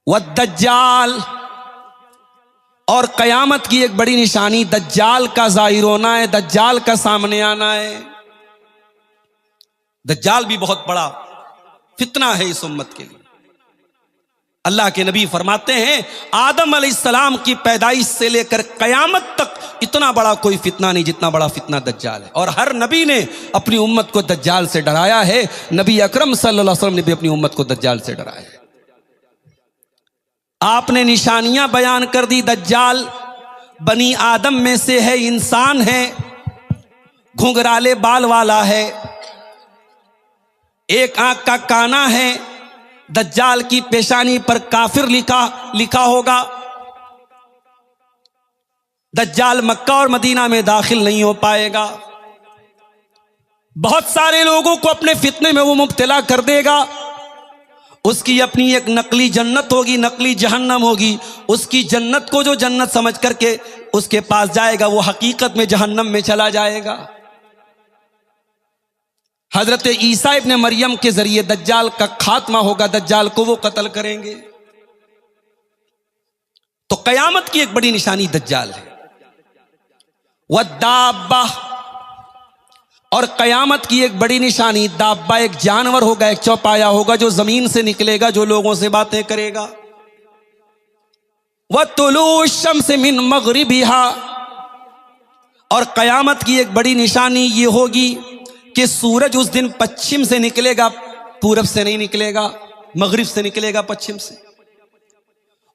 वद्दज्जाल, और कयामत की एक बड़ी निशानी दज्जाल का जाहिर होना है, दज्जाल का सामने आना है। दज्जाल भी बहुत बड़ा फितना है इस उम्मत के लिए। अल्लाह के नबी फरमाते हैं आदम अलैहिस्सलाम की पैदाइश से लेकर कयामत तक इतना बड़ा कोई फितना नहीं जितना बड़ा फितना दज्जाल है। और हर नबी ने अपनी उम्मत को दज्जाल से डराया है। नबी अकरम सल्लल्लाहु अलैहि वसल्लम ने भी अपनी उम्मत को दज्जाल से डराया है। आपने निशानियां बयान कर दी। दज्जाल बनी आदम में से है, इंसान है, घुंघराले बाल वाला है, एक आंख का काना है। दज्जाल की पेशानी पर काफिर लिखा होगा। दज्जाल मक्का और मदीना में दाखिल नहीं हो पाएगा। बहुत सारे लोगों को अपने फितने में वो मुब्तला कर देगा। उसकी अपनी एक नकली जन्नत होगी, नकली जहन्नम होगी। उसकी जन्नत को जो जन्नत समझ करके उसके पास जाएगा, वो हकीकत में जहन्नम में चला जाएगा। हजरत ईसा इब्ने मरियम के जरिए दज्जाल का खात्मा होगा, दज्जाल को वो कत्ल करेंगे। तो कयामत की एक बड़ी निशानी दज्जाल है। वद्दाब्बा, और कयामत की एक बड़ी निशानी दाब्बा, एक जानवर होगा, एक चौपाया होगा जो जमीन से निकलेगा, जो लोगों से बातें करेगा। वतुलू शम्स मिन मगरिबिहा, और कयामत की एक बड़ी निशानी ये होगी कि सूरज उस दिन पश्चिम से निकलेगा, पूरब से नहीं निकलेगा, मगरिब से निकलेगा, पश्चिम से।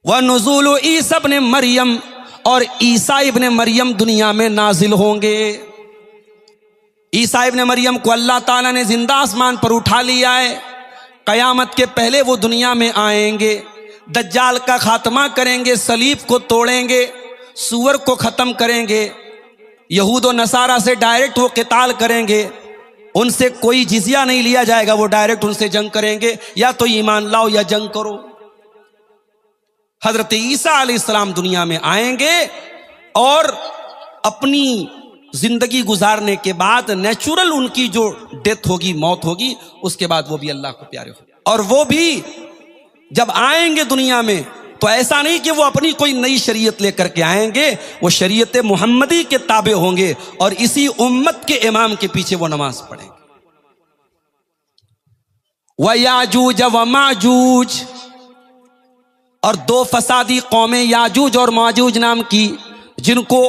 व नुज़ूलु ईसा इब्ने मरियम, और ईसा इब्ने मरियम दुनिया में नाजिल होंगे। ईसा इब्ने मरियम को अल्लाह ताला ने जिंदा आसमान पर उठा लिया है। कयामत के पहले वो दुनिया में आएंगे, दज्जाल का खात्मा करेंगे, सलीब को तोड़ेंगे, सूअर को खत्म करेंगे, यहूद और नसारा से डायरेक्ट वो क़िताल करेंगे। उनसे कोई जिजिया नहीं लिया जाएगा, वो डायरेक्ट उनसे जंग करेंगे, या तो ईमान लाओ या जंग करो। हजरत ईसा अलैहिस्सलाम दुनिया में आएंगे और अपनी जिंदगी गुजारने के बाद नेचुरल उनकी जो डेथ होगी, मौत होगी, उसके बाद वो भी अल्लाह को प्यारे हो। और वो भी जब आएंगे दुनिया में तो ऐसा नहीं कि वो अपनी कोई नई शरीयत लेकर के आएंगे, वो शरीयत मुहम्मदी के ताबे होंगे और इसी उम्मत के इमाम के पीछे वो नमाज पढ़ेंगे। व याजूज व माजूज, और दो फसादी कौमें याजूज और माजूज नाम की, जिनको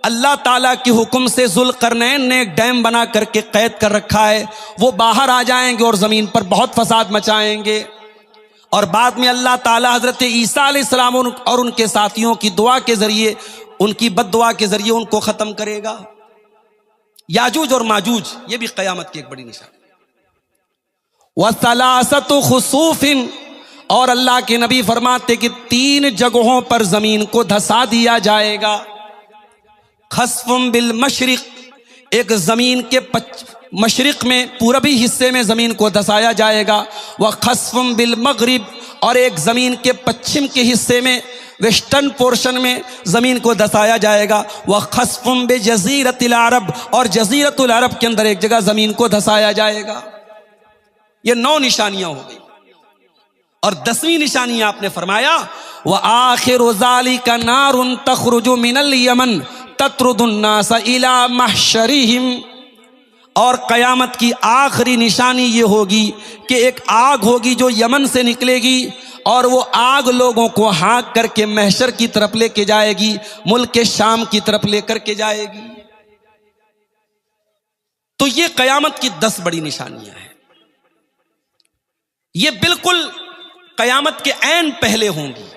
अल्लाह ताला के हुक्म से जुल्करनैन ने एक डैम बना करके कैद कर रखा है, वो बाहर आ जाएंगे और जमीन पर बहुत फसाद मचाएंगे। और बाद में अल्लाह ताला हजरत ईसा अलैहिस्सलाम और उनके साथियों की दुआ के जरिए, उनकी बद्दुआ के जरिए उनको खत्म करेगा। याजूज और माजूज ये भी कयामत की एक बड़ी निशानी। वसलासतु खुसूफिन, और अल्लाह के नबी फरमाते कि 3 जगहों पर जमीन को धसा दिया जाएगा। खस्फुम बिल मशरिक, एक जमीन के मशरिक में, पूरबी हिस्से में जमीन को धसाया जाएगा। वह खस्फुम बिल मगरिब, और एक जमीन के पश्चिम के हिस्से में, वेस्टर्न पोर्शन में जमीन को धसाया जाएगा। वह खस्फुम बे जजीरतुल अरब, और जजीरतुल अरब के अंदर एक जगह जमीन को धसाया जाएगा। ये 9 निशानियां हो गई। और 10वीं निशानी आपने फरमाया वह आखिरु ज़ालिका नारुन तखरुजु मिनल यमन तत्रुदुन नास इला महशरिहिम, और कयामत की आखिरी निशानी ये होगी कि एक आग होगी जो यमन से निकलेगी, और वो आग लोगों को हाँक करके महशर की तरफ लेके जाएगी, मुल्क के शाम की तरफ लेकर के जाएगी। तो ये कयामत की 10 बड़ी निशानियां हैं। ये बिल्कुल कयामत के ऐन पहले होंगी,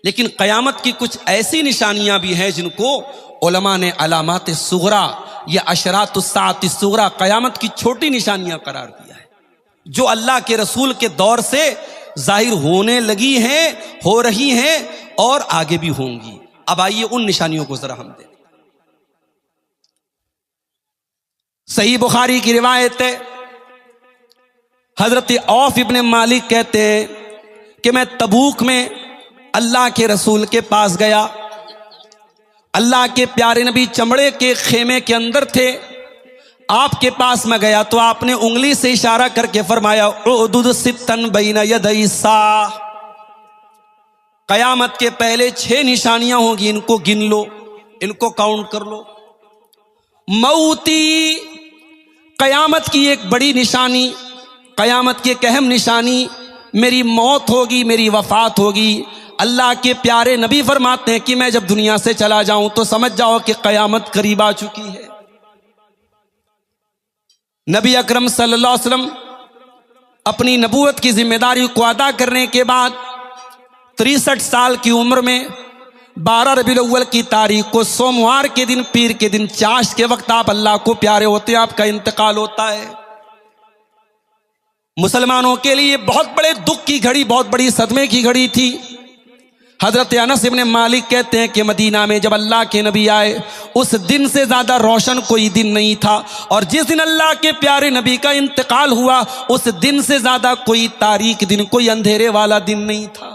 लेकिन कयामत की कुछ ऐसी निशानियां भी हैं जिनको उलमा ने अलामात सुगरा या अशरात सात सुगरा, कयामत की छोटी निशानियां करार दिया है, जो अल्लाह के रसूल के दौर से जाहिर होने लगी हैं, हो रही हैं और आगे भी होंगी। अब आइए उन निशानियों को जरा हम देखें। सही बुखारी की रिवायत है, हजरत औफ इब्ने मालिक कहते हैं कि मैं तबूक में अल्लाह के रसूल के पास गया। अल्लाह के प्यारे नबी चमड़े के खेमे के अंदर थे। आपके पास में गया तो आपने उंगली से इशारा करके फरमाया उदुद सित्तन बैन यदै सा, कयामत के पहले 6 निशानियां होगी, इनको गिन लो, इनको काउंट कर लो। मौती, कयामत की एक बड़ी निशानी, कयामत की एक अहम निशानी, मेरी मौत होगी, मेरी वफात होगी। अल्लाह के प्यारे नबी फरमाते हैं कि मैं जब दुनिया से चला जाऊं तो समझ जाओ कि कयामत करीब आ चुकी है। नबी अकरम सल्लल्लाहु अलैहि वसल्लम अपनी नबूवत की जिम्मेदारी को अदा करने के बाद 63 साल की उम्र में 12 रबीउल अव्वल की तारीख को सोमवार के दिन, पीर के दिन, चाश के वक्त आप अल्लाह को प्यारे होते हैं, आपका इंतकाल होता है। मुसलमानों के लिए बहुत बड़े दुख की घड़ी, बहुत बड़ी सदमे की घड़ी थी। हजरत अनस इब्ने मालिक कहते हैं कि मदीना में जब अल्लाह के नबी आए उस दिन से ज्यादा रोशन कोई दिन नहीं था, और जिस दिन अल्लाह के प्यारे नबी का इंतकाल हुआ उस दिन से ज्यादा कोई तारीक दिन, कोई अंधेरे वाला दिन नहीं था।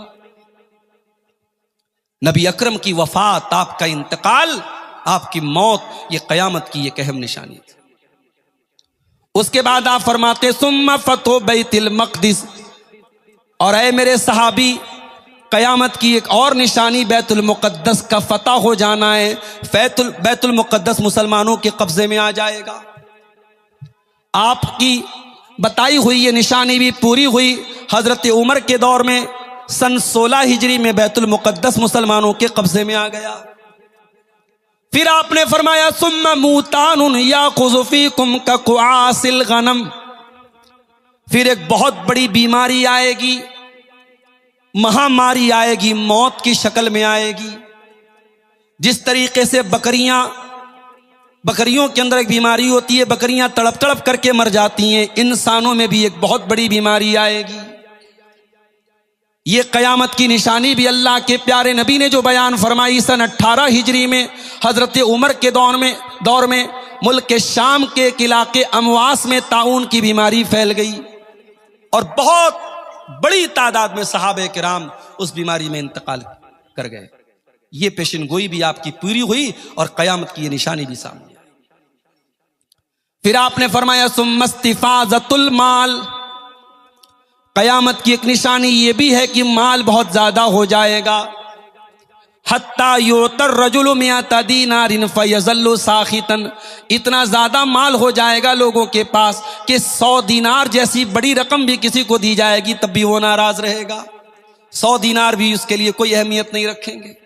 नबी अकरम की वफात, आपका इंतकाल, आपकी मौत, ये कयामत की एक अहम निशानी थी। उसके बाद आप फरमाते सुम्मा फतो बैतुल मक़दिस, और ऐ मेरे सहाबी, कयामत की एक और निशानी बैतुल मुक़द्दस का फतह हो जाना है। बैतुल मुक़द्दस मुसलमानों के कब्जे में आ जाएगा। आपकी बताई हुई ये निशानी भी पूरी हुई हजरत उमर के दौर में। सन 16 हिजरी में बैतुल मुक़द्दस मुसलमानों के कब्जे में आ गया। फिर आपने फरमाया सुम्मा मूतानुन याख़ुज़ु फ़ीकुम कक़ुआसिल गनम, फिर एक बहुत बड़ी बीमारी आएगी, महामारी आएगी, मौत की शक्ल में आएगी। जिस तरीके से बकरियों के अंदर एक बीमारी होती है, बकरियां तड़प तड़प करके मर जाती हैं, इंसानों में भी एक बहुत बड़ी बीमारी आएगी। ये कयामत की निशानी भी अल्लाह के प्यारे नबी ने जो बयान फरमाई सन 18 हिजरी में हजरत उमर के दौर में मुल्क के शाम के एक इलाके अमवास में ताउन की बीमारी फैल गई, और बहुत बड़ी तादाद में सहाबे किराम उस बीमारी में इंतकाल कर गए। ये पेशन गोई भी आपकी पूरी हुई और कयामत की ये निशानी भी सामने आई। फिर आपने फरमाया सुम्मस्तिफाज़तुल माल, कयामत की एक निशानी ये भी है कि माल बहुत ज्यादा हो जाएगा। हत्ता योतर रजुलु मियाता दीनारिन फयज़ल्लु साखितन, इतना ज्यादा माल हो जाएगा लोगों के पास कि 100 दीनार जैसी बड़ी रकम भी किसी को दी जाएगी तब भी वो नाराज रहेगा। 100 दीनार भी उसके लिए कोई अहमियत नहीं रखेंगे।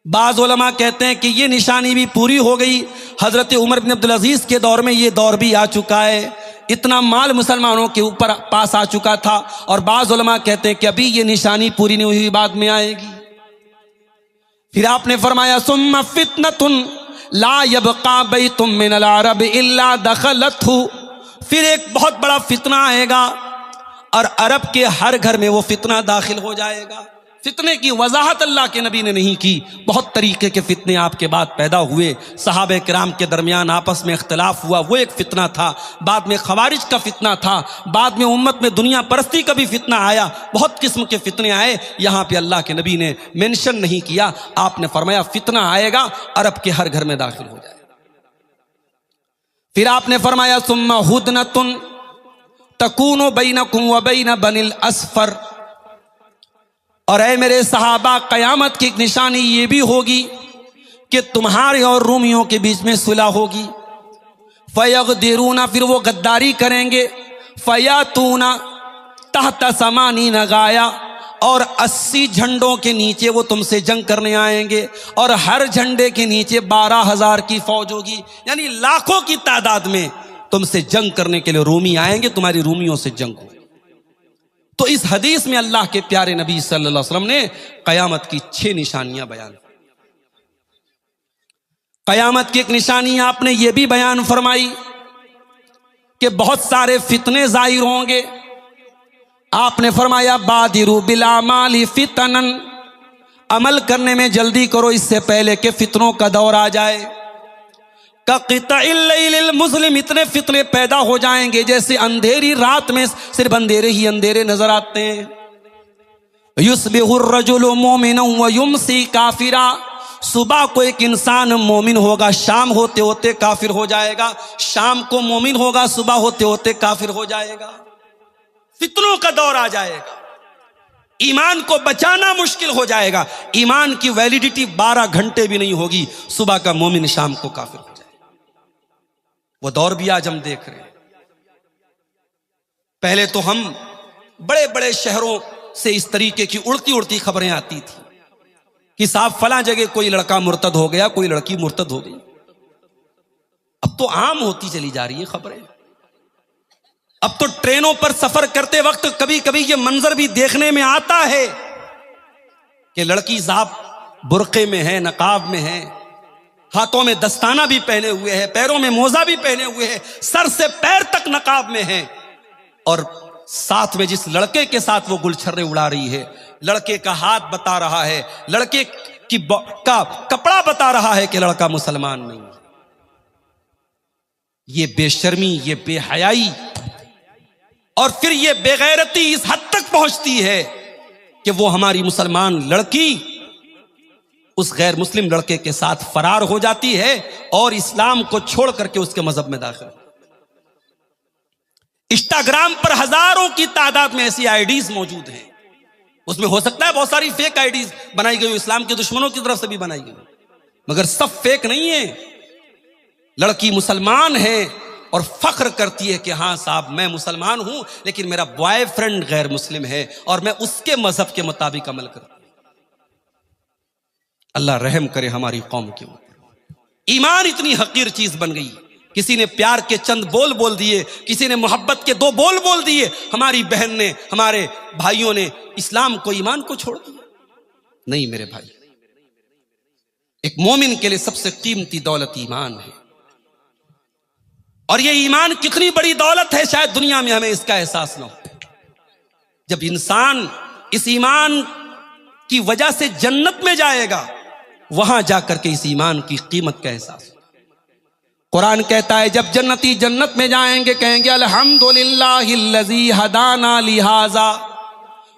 बाज़ उलमा कहते हैं कि ये निशानी भी पूरी हो गई। हजरत उमर बिन अब्दुल अजीज के दौर में ये दौर भी आ चुका है, इतना माल मुसलमानों के ऊपर पास आ चुका था। और बाज़ उलमा कहते हैं कि अभी ये निशानी पूरी नहीं हुई, बाद में आएगी। फिर आपने फरमाया सुम्मा फितनतुन ला यबका बैतुम मिनल अरब इल्ला दखलतहु, फिर एक बहुत बड़ा फितना आएगा और अरब के हर घर में वो फितना दाखिल हो जाएगा। फितने की वजाहत अल्लाह के नबी ने नहीं की। बहुत तरीके के फितने आपके बाद पैदा हुए, सहाबे किराम के दरमियान आपस में इख्तिलाफ हुआ, वो एक फितना था। बाद में खवारिज का फितना था, बाद में उम्मत में दुनिया परस्ती का भी फितना आया। बहुत किस्म के फितने आए, यहाँ पे अल्लाह के नबी ने मेंशन नहीं किया। आपने फरमाया फितना आएगा, अरब के हर घर में दाखिल हो जाएगा। फिर आपने फरमाया सुम्मा हुदनतुन तकूनु बैनकुम व बैन बनिल अस्फर, और ऐ मेरे सहाबा, कयामत की एक निशानी ये भी होगी कि तुम्हारे और रूमियों के बीच में सुलह होगी। फयगदिरूना, फिर वो गद्दारी करेंगे। फयातूना तहत समानी नगाया, और 80 झंडों के नीचे वो तुमसे जंग करने आएंगे, और हर झंडे के नीचे 12,000 की फौज होगी, यानी लाखों की तादाद में तुमसे जंग करने के लिए रूमी आएंगे, तुम्हारी रूमियों से जंग होगी। तो इस हदीस में अल्लाह के प्यारे नबी सल्लल्लाहु अलैहि वसल्लम ने कयामत की 6 निशानियां बयान की। कयामत की एक निशानी आपने ये भी बयान फरमाई कि बहुत सारे फितने जाहिर होंगे। आपने फरमाया बादिरू बिल आमाली फितनन, अमल करने में जल्दी करो इससे पहले कि फितनों का दौर आ जाए। कक़िताइल लैलिल मुज़लिम, इतने फितने पैदा हो जाएंगे जैसे अंधेरी रात में सिर्फ अंधेरे ही अंधेरे नजर आते हैं। युस्बिहुर रजुलु मुमिनन व युमसी काफिरा, सुबह को एक इंसान मोमिन होगा, शाम होते होते काफिर हो जाएगा। शाम को मोमिन होगा, सुबह होते होते काफिर हो जाएगा। फितनों का दौर आ जाएगा। ईमान को बचाना मुश्किल हो जाएगा। ईमान की वैलिडिटी 12 घंटे भी नहीं होगी, सुबह का मोमिन शाम को काफिर हो जाएगा। वो दौर भी आज हम देख रहे हैं। पहले तो हम बड़े बड़े शहरों से इस तरीके की उड़ती उड़ती खबरें आती थी कि साहब फलां जगह कोई लड़का मुर्तद हो गया, कोई लड़की मुर्तद हो गई। अब तो आम होती चली जा रही है खबरें। अब तो ट्रेनों पर सफर करते वक्त कभी कभी ये मंजर भी देखने में आता है कि लड़की साहब बुर्के में है, नकाब में है, हाथों में दस्ताना भी पहने हुए है, पैरों में मोजा भी पहने हुए है, सर से पैर तक नकाब में है, और साथ में जिस लड़के के साथ वो गुलछर्रे उड़ा रही है, लड़के का हाथ बता रहा है, लड़के का कपड़ा बता रहा है कि लड़का मुसलमान नहीं है। ये बेशर्मी, ये बेहयाई और फिर ये बेगैरती इस हद तक पहुंचती है कि वो हमारी मुसलमान लड़की उस गैर मुस्लिम लड़के के साथ फरार हो जाती है और इस्लाम को छोड़ करके उसके मजहब में दाखिल। इंस्टाग्राम पर हजारों की तादाद में ऐसी आईडीज मौजूद हैं। उसमें हो सकता है बहुत सारी फेक आईडीज बनाई गई, इस्लाम के दुश्मनों की तरफ से भी बनाई गई, मगर सब फेक नहीं है। लड़की मुसलमान है और फख्र करती है कि हाँ साहब मैं मुसलमान हूं, लेकिन मेरा बॉयफ्रेंड गैर मुस्लिम है और मैं उसके मजहब के मुताबिक अमल करती हूं। अल्लाह रहम करे हमारी कौम के ऊपर। ईमान इतनी हकीर चीज बन गई। किसी ने प्यार के चंद बोल बोल दिए, किसी ने मोहब्बत के 2 बोल बोल दिए, हमारी बहन ने, हमारे भाइयों ने इस्लाम को, ईमान को छोड़ दिया। नहीं मेरे भाई, एक मोमिन के लिए सबसे कीमती दौलत ईमान है। और ये ईमान कितनी बड़ी दौलत है, शायद दुनिया में हमें इसका एहसास न हो। जब इंसान इस ईमान की वजह से जन्नत में जाएगा, वहां जाकर के इस ईमान की कीमत का एहसास। कुरान कहता है जब जन्नती जन्नत में जाएंगे कहेंगे अल्हम्दुलिल्लाहिल्लज़ी हदाना लिहाजा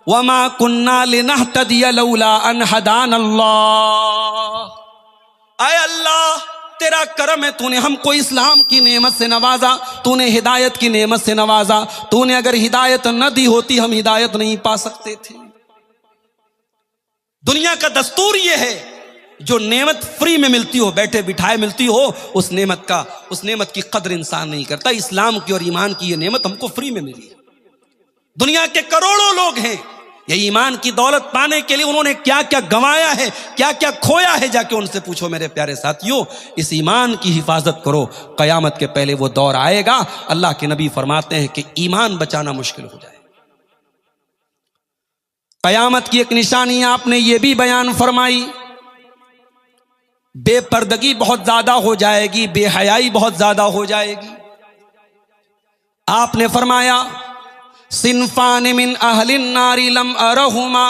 वमा कुन्ना लिनहतदिया लौला अन हदानल्लाह। आए अल्लाह तेरा करम है, तूने हमको इस्लाम की नेमत से नवाजा, तूने हिदायत की नेमत से नवाजा। तूने अगर हिदायत न दी होती हम हिदायत नहीं पा सकते थे। दुनिया का दस्तूर यह है जो नेमत फ्री में मिलती हो, बैठे बिठाए मिलती हो, उस नेमत की कदर इंसान नहीं करता। इस्लाम की और ईमान की यह नेमत हमको फ्री में मिली। दुनिया के करोड़ों लोग हैं, ये ईमान की दौलत पाने के लिए उन्होंने क्या क्या गंवाया है, क्या क्या खोया है, जाके उनसे पूछो मेरे प्यारे साथियों। इस ईमान की हिफाजत करो, कयामत के पहले वो दौर आएगा, अल्लाह के नबी फरमाते हैं कि ईमान बचाना मुश्किल हो जाए। कयामत की एक निशानी आपने ये भी बयान फरमाई, बेपर्दगी बहुत ज्यादा हो जाएगी, बेहयाई बहुत ज्यादा हो जाएगी। आपने फरमाया सिनफान मिन अहलिन नारी लम अरहुमा,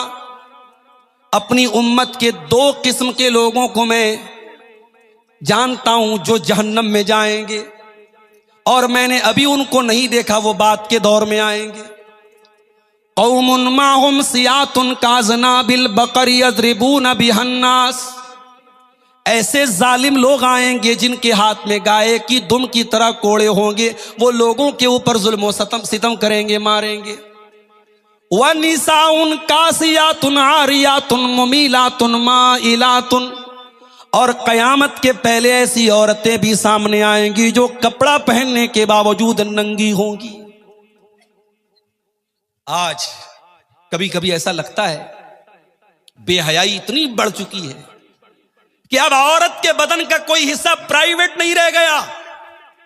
अपनी उम्मत के 2 किस्म के लोगों को मैं जानता हूं जो जहन्नम में जाएंगे, और मैंने अभी उनको नहीं देखा, वो बात के दौर में आएंगे। कौमुन माहुम सियातुन काजना बिल बकर यज़रिबून बिहन्नास, ऐसे जालिम लोग आएंगे जिनके हाथ में गाय की दुम की तरह कोड़े होंगे, वो लोगों के ऊपर जुल्म सितम करेंगे, मारेंगे। व निसाउन कासियातुन आरियातुन मुमीलातुन माइलातुन, और कयामत के पहले ऐसी औरतें भी सामने आएंगी जो कपड़ा पहनने के बावजूद नंगी होंगी। आज कभी कभी ऐसा लगता है बेहयाई इतनी बढ़ चुकी है कि अब औरत के बदन का कोई हिस्सा प्राइवेट नहीं रह गया।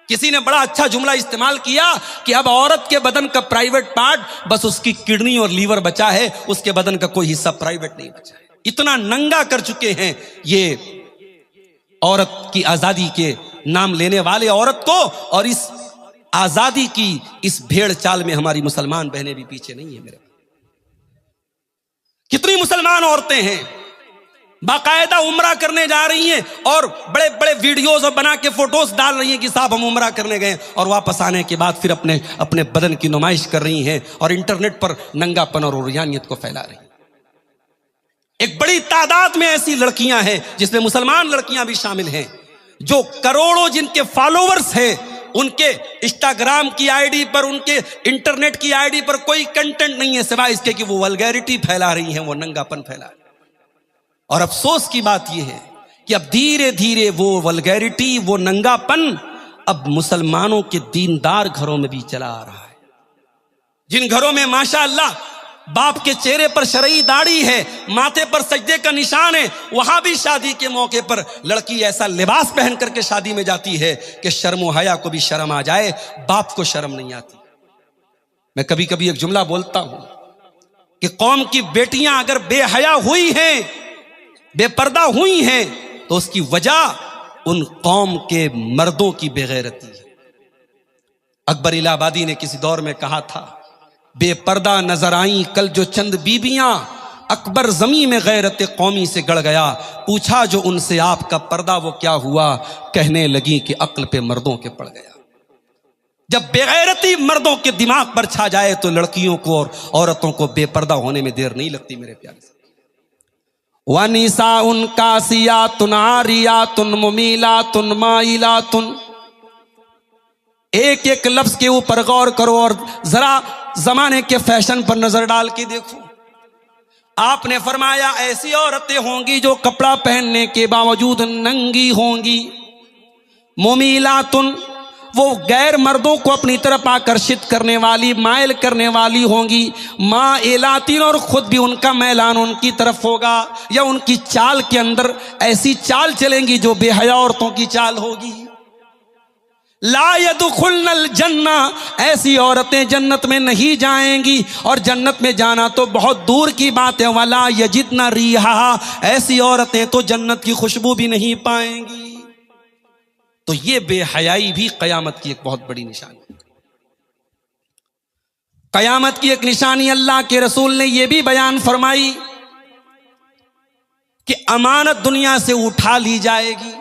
किसी ने बड़ा अच्छा जुमला इस्तेमाल किया कि अब औरत के बदन का प्राइवेट पार्ट बस उसकी किडनी और लीवर बचा है, उसके बदन का कोई हिस्सा प्राइवेट नहीं बचा है। इतना नंगा कर चुके हैं ये औरत की आजादी के नाम लेने वाले औरत को, और इस आजादी की इस भेड़ चाल में हमारी मुसलमान बहनें भी पीछे नहीं है। मेरे कितनी मुसलमान औरतें हैं बाकायदा उम्रा करने जा रही हैं और बड़े बड़े वीडियोस और बना के फोटोज डाल रही हैं कि साहब हम उम्रा करने गए, और वापस आने के बाद फिर अपने बदन की नुमाइश कर रही हैं और इंटरनेट पर नंगापन और उरियानियत को फैला रही हैं। एक बड़ी तादाद में ऐसी लड़कियां हैं जिसमें मुसलमान लड़कियां भी शामिल हैं, जो करोड़ों जिनके फॉलोवर्स हैं उनके इंस्टाग्राम की आईडी पर, उनके इंटरनेट की आईडी पर कोई कंटेंट नहीं है सिवाय इसके कि वो वल्गैरिटी फैला रही हैं, वो नंगापन फैला रही है। और अफसोस की बात यह है कि अब धीरे धीरे वो वल्गैरिटी, वो नंगापन अब मुसलमानों के दीनदार घरों में भी चला आ रहा है। जिन घरों में माशाअल्लाह बाप के चेहरे पर शरई दाढ़ी है, माथे पर सजदे का निशान है, वहां भी शादी के मौके पर लड़की ऐसा लिबास पहन करके शादी में जाती है कि शर्म व हया को भी शर्म आ जाए, बाप को शर्म नहीं आती। मैं कभी कभी एक जुमला बोलता हूं कि कौम की बेटियां अगर बेहया हुई हैं, बेपर्दा हुई हैं, तो उसकी वजह उन कौम के मर्दों की बेगैरती है। अकबर इलाहाबादी ने किसी दौर में कहा था, बेपर्दा नजर आई कल जो चंद बीबियां, अकबर जमी में गैरत कौमी से गड़ गया, पूछा जो उनसे आपका पर्दा वो क्या हुआ, कहने लगी कि अक्ल पे मर्दों के पड़ गया। जब बेगैरती मर्दों के दिमाग पर छा जाए तो लड़कियों को और औरतों को बेपर्दा होने में देर नहीं लगती मेरे प्यारे से। वनिसाउन कासियातुन आरियातुन मुमीलातुन माइलातुन, एक एक लफ्ज के ऊपर गौर करो और जरा जमाने के फैशन पर नजर डाल के देखो। आपने फरमाया ऐसी औरतें होंगी जो कपड़ा पहनने के बावजूद नंगी होंगी। मुमीलातुन, वो गैर मर्दों को अपनी तरफ आकर्षित करने वाली, मायल करने वाली होंगी। माइलातिन, और खुद भी उनका मैलान उनकी तरफ होगा, या उनकी चाल के अंदर ऐसी चाल चलेंगी जो बेहया औरतों की चाल होगी। ला यदखुलनल जन्ना, ऐसी औरतें जन्नत में नहीं जाएंगी, और जन्नत में जाना तो बहुत दूर की बात है। वला यजिदना रिहा, ऐसी औरतें तो जन्नत की खुशबू भी नहीं पाएंगी। तो ये बेहयाई भी कयामत की एक बहुत बड़ी निशानी। कयामत की एक निशानी अल्लाह के रसूल ने यह भी बयान फरमाई कि अमानत दुनिया से उठा ली जाएगी।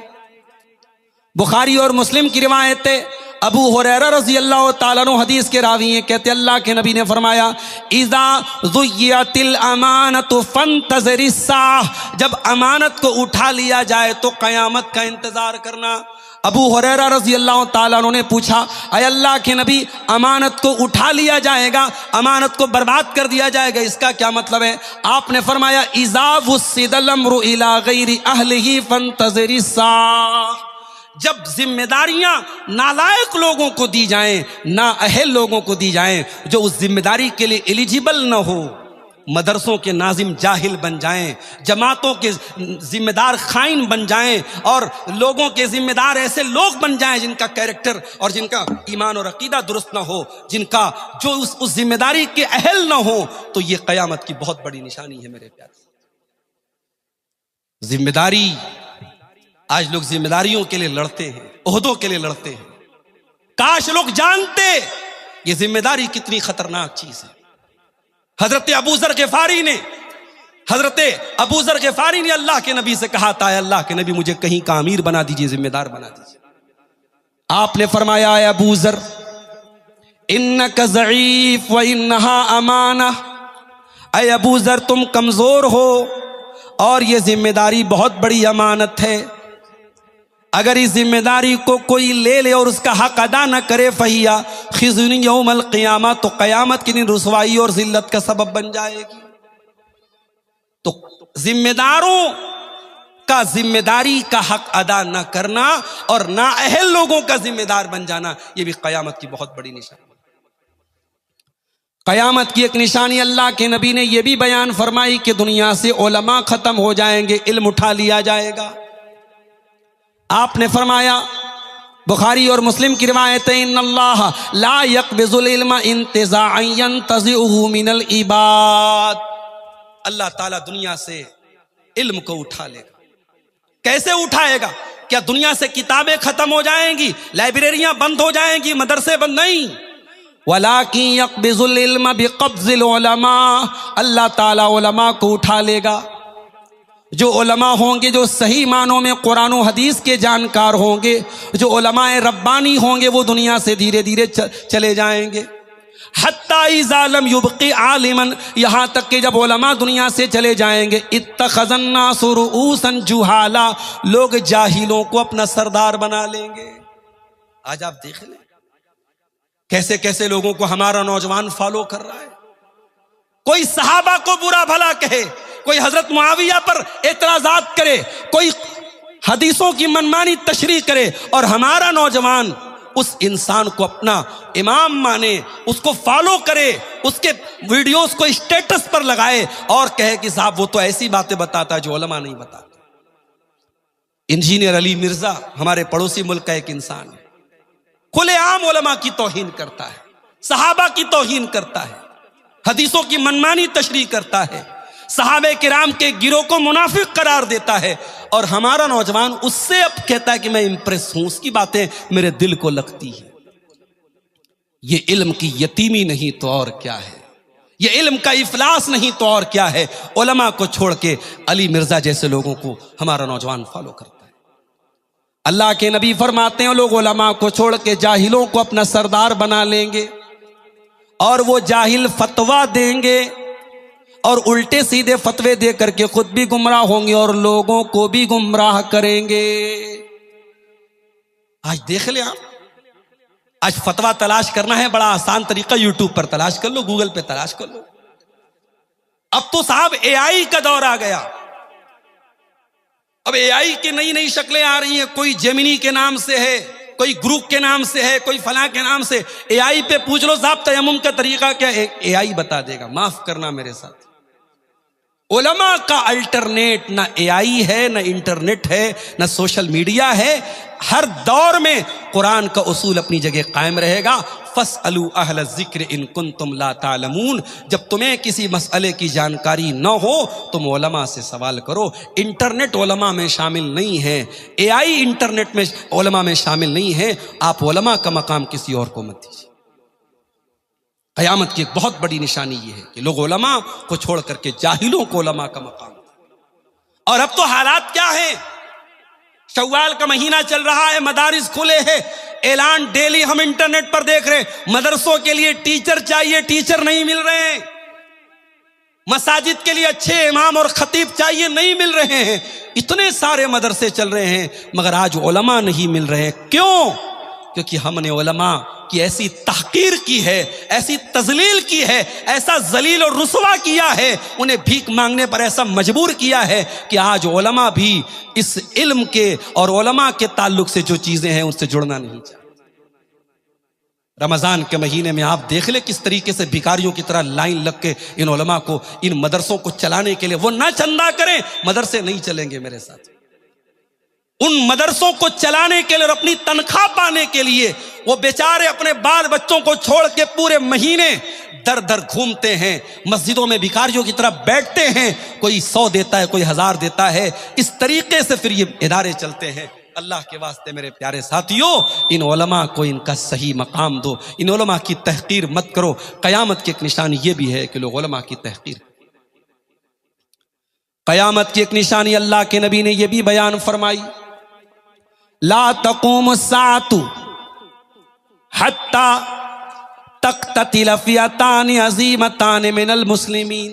बुखारी और मुस्लिम की रिवायत है, अबू हुरैरा रज़ी अल्लाह ताला अन्हु हदीस के रावी हैं, कहते अल्लाह के नबी ने फरमाया, इज़ा ज़ुय्यतिल अमानतु फंतज़िरिस्साह, जब अमानत को उठा लिया जाए तो कयामत का इंतजार करना। अबू हुरैरा रज़ी अल्लाह ताला अन्हु ने पूछा, अय अल्लाह के नबी, अमानत को उठा लिया जाएगा, अमानत को बर्बाद कर दिया जाएगा, इसका क्या मतलब है? आपने फरमाया, इज़ा वुस्सिदल अम्रु इला गैरि अहलिही फंतज़िरिस्साह, जब जिम्मेदारियां नालायक लोगों को दी जाएं, ना अहल लोगों को दी जाएं, जो उस जिम्मेदारी के लिए एलिजिबल न हो, मदरसों के नाजिम जाहिल बन जाएं, जमातों के जिम्मेदार खाइन बन जाएं, और लोगों के जिम्मेदार ऐसे लोग बन जाएं जिनका कैरेक्टर और जिनका ईमान और अकीदा दुरुस्त ना हो, जिनका जो उस जिम्मेदारी के अहल ना हो, तो ये कयामत की बहुत बड़ी निशानी है मेरे प्यारे। जिम्मेदारी, आज लोग जिम्मेदारियों के लिए लड़ते हैं, ओहदों के लिए लड़ते हैं। काश लोग जानते ये जिम्मेदारी कितनी खतरनाक चीज है। हजरत अबू ज़र ग़िफ़ारी ने अल्लाह के नबी से कहा था, अल्लाह के नबी मुझे कहीं का अमीर बना दीजिए, जिम्मेदार बना दीजिए। आपने फरमाया, अबू ज़र, इन्नका ज़ईफ़ व इन्नहा अमाना, अय अबू ज़र तुम कमजोर हो और ये जिम्मेदारी बहुत बड़ी अमानत है। अगर इस जिम्मेदारी को कोई ले ले और उसका हक अदा न करे, फहिया खिज़्युन यौमल क़ियामा, तो क़यामत के दिन रुसवाई और जिल्लत का सबब बन जाएगी। तो जिम्मेदारों का जिम्मेदारी का हक अदा न करना और ना अहल लोगों का जिम्मेदार बन जाना, यह भी क़यामत की बहुत बड़ी निशानी। क़यामत की एक निशानी अल्लाह के नबी ने यह भी बयान फरमाई कि दुनिया से उलमा खत्म हो जाएंगे, इल्म उठा लिया जाएगा। आपने फरमाया, बुखारी और मुस्लिम की रिवायत है, इन्नल्लाह ला यक़बिज़ुल इल्म इंतिज़ाअन यंतज़िउहु मिनल इबाद, अल्लाह ताला दुनिया से इल्म को उठा लेगा। कैसे उठाएगा? क्या दुनिया से किताबें खत्म हो जाएंगी, लाइब्रेरियां बंद हो जाएंगी, मदरसे बंद? नहीं, वलाकिन यक़बिज़ुल इल्म बिक़ब्ज़िल उलमा, अल्लाह ताला उलमा को उठा लेगा। जो उलमा होंगे, जो सही मानों में कुरान और हदीस के जानकार होंगे, जो उलमाए रब्बानी होंगे, वो दुनिया से धीरे धीरे चले जाएंगे। हत्ता इज़ा लम युबक़ि आलिमन, यहाँ तक कि जब उलमा दुनिया से चले जाएंगे, इत्तख़ज़न नासु रुऊसन जुहाला, लोग जाहिलों को अपना सरदार बना लेंगे। आज आप देख लें कैसे कैसे लोगों को हमारा नौजवान फॉलो कर रहा है। कोई सहाबा को बुरा भला कहे, कोई हजरत मुआविया पर एतराजात करे, कोई हदीसों की मनमानी तशरीह करे, और हमारा नौजवान उस इंसान को अपना इमाम माने, उसको फॉलो करे, उसके वीडियोस को स्टेटस पर लगाए और कहे कि साहब वो तो ऐसी बातें बताता है जो उलमा नहीं बताता। इंजीनियर अली मिर्जा हमारे पड़ोसी मुल्क का एक इंसान है, खुलेआम उलमा की तौहीन करता है, सहाबा की तौहीन करता है, हदीसों की मनमानी तशरीह करता है, सहाबे किराम के गिरोह को मुनाफिक करार देता है, और हमारा नौजवान उससे अब कहता है कि मैं इंप्रेस हूं, उसकी बातें मेरे दिल को लगती है। ये इल्म की यतीमी नहीं तो और क्या है, ये इल्म का इफलास नहीं तो और क्या है। उलमा को छोड़ के अली मिर्जा जैसे लोगों को हमारा नौजवान फॉलो करता है। अल्लाह के नबी फरमाते हैं, लोग उलमा को छोड़ के जाहिलों को अपना सरदार बना लेंगे और वो जाहिल फतवा देंगे और उल्टे सीधे फतवे दे करके खुद भी गुमराह होंगे और लोगों को भी गुमराह करेंगे। आज देख ले आप, आज फतवा तलाश करना है बड़ा आसान तरीका, यूट्यूब पर तलाश कर लो, गूगल पे तलाश कर लो। अब तो साहब एआई का दौर आ गया। अब एआई की नई नई शक्लें आ रही हैं, कोई जेमिनी के नाम से है, कोई ग्रुप के नाम से है, कोई फलां के नाम से। एआई पे पूछ लो साहब तयम्मुम का तरीका क्या है, एआई बता देगा। माफ करना मेरे साथ, उलमा का अल्टरनेट ना एआई है, ना इंटरनेट है, ना सोशल मीडिया है। हर दौर में कुरान का उसूल अपनी जगह कायम रहेगा। फसअलू अहल ज़िक्र इन कुंतुम ला तालमून, जब तुम्हें किसी मसले की जानकारी न हो तुम उलमा से सवाल करो। इंटरनेट उलमा में शामिल नहीं है, एआई इंटरनेट में उलमा में शामिल नहीं है। आप उलमा का मकाम किसी और को मत दीजिए। क़यामत की एक बहुत बड़ी निशानी यह है कि लोग उलमा को छोड़ करके जाहिलों को उलमा का मकाम। और अब तो हालात क्या है, शव्वाल का महीना चल रहा है, मदारिस खुले हैं, ऐलान डेली हम इंटरनेट पर देख रहे हैं। मदरसों के लिए टीचर चाहिए, टीचर नहीं मिल रहे हैं। मसाजिद के लिए अच्छे इमाम और खतीब चाहिए, नहीं मिल रहे हैं। इतने सारे मदरसे चल रहे हैं मगर आज उलमा नहीं मिल रहे हैं। क्यों? क्योंकि हमने उलमा की ऐसी तहकीर की है, ऐसी तजलील की है, ऐसा जलील और रुसवा किया है, उन्हें भीख मांगने पर ऐसा मजबूर किया है कि आज उलमा भी इस इल्म के और उलमा के ताल्लुक से जो चीजें हैं उनसे जुड़ना नहीं चाहते। रमजान के महीने में आप देख ले किस तरीके से भिखारियों की तरह लाइन लग के इन उलमा को, इन मदरसों को चलाने के लिए, वो ना चंदा करें मदरसे नहीं चलेंगे मेरे साथ। उन मदरसों को चलाने के लिए और अपनी तनख्वाह पाने के लिए वो बेचारे अपने बाल बच्चों को छोड़ के पूरे महीने दर दर घूमते हैं, मस्जिदों में भिखारियों की तरह बैठते हैं। कोई 100 देता है, कोई 1000 देता है। इस तरीके से फिर ये इदारे चलते हैं। अल्लाह के वास्ते मेरे प्यारे साथियों, इन उलमा को इनका सही मकाम दो, इन उलमा की तहकीर मत करो। क़यामत की एक निशानी ये भी है कि लोग उलमा की तहकीर। क़यामत की एक निशानी अल्लाह के नबी ने यह भी बयान फरमाई, ला तक़ूमु अस्साअतु हत्ता तक़ततिल फ़िअतान अज़ीमतान मिनल मुस्लिमीन।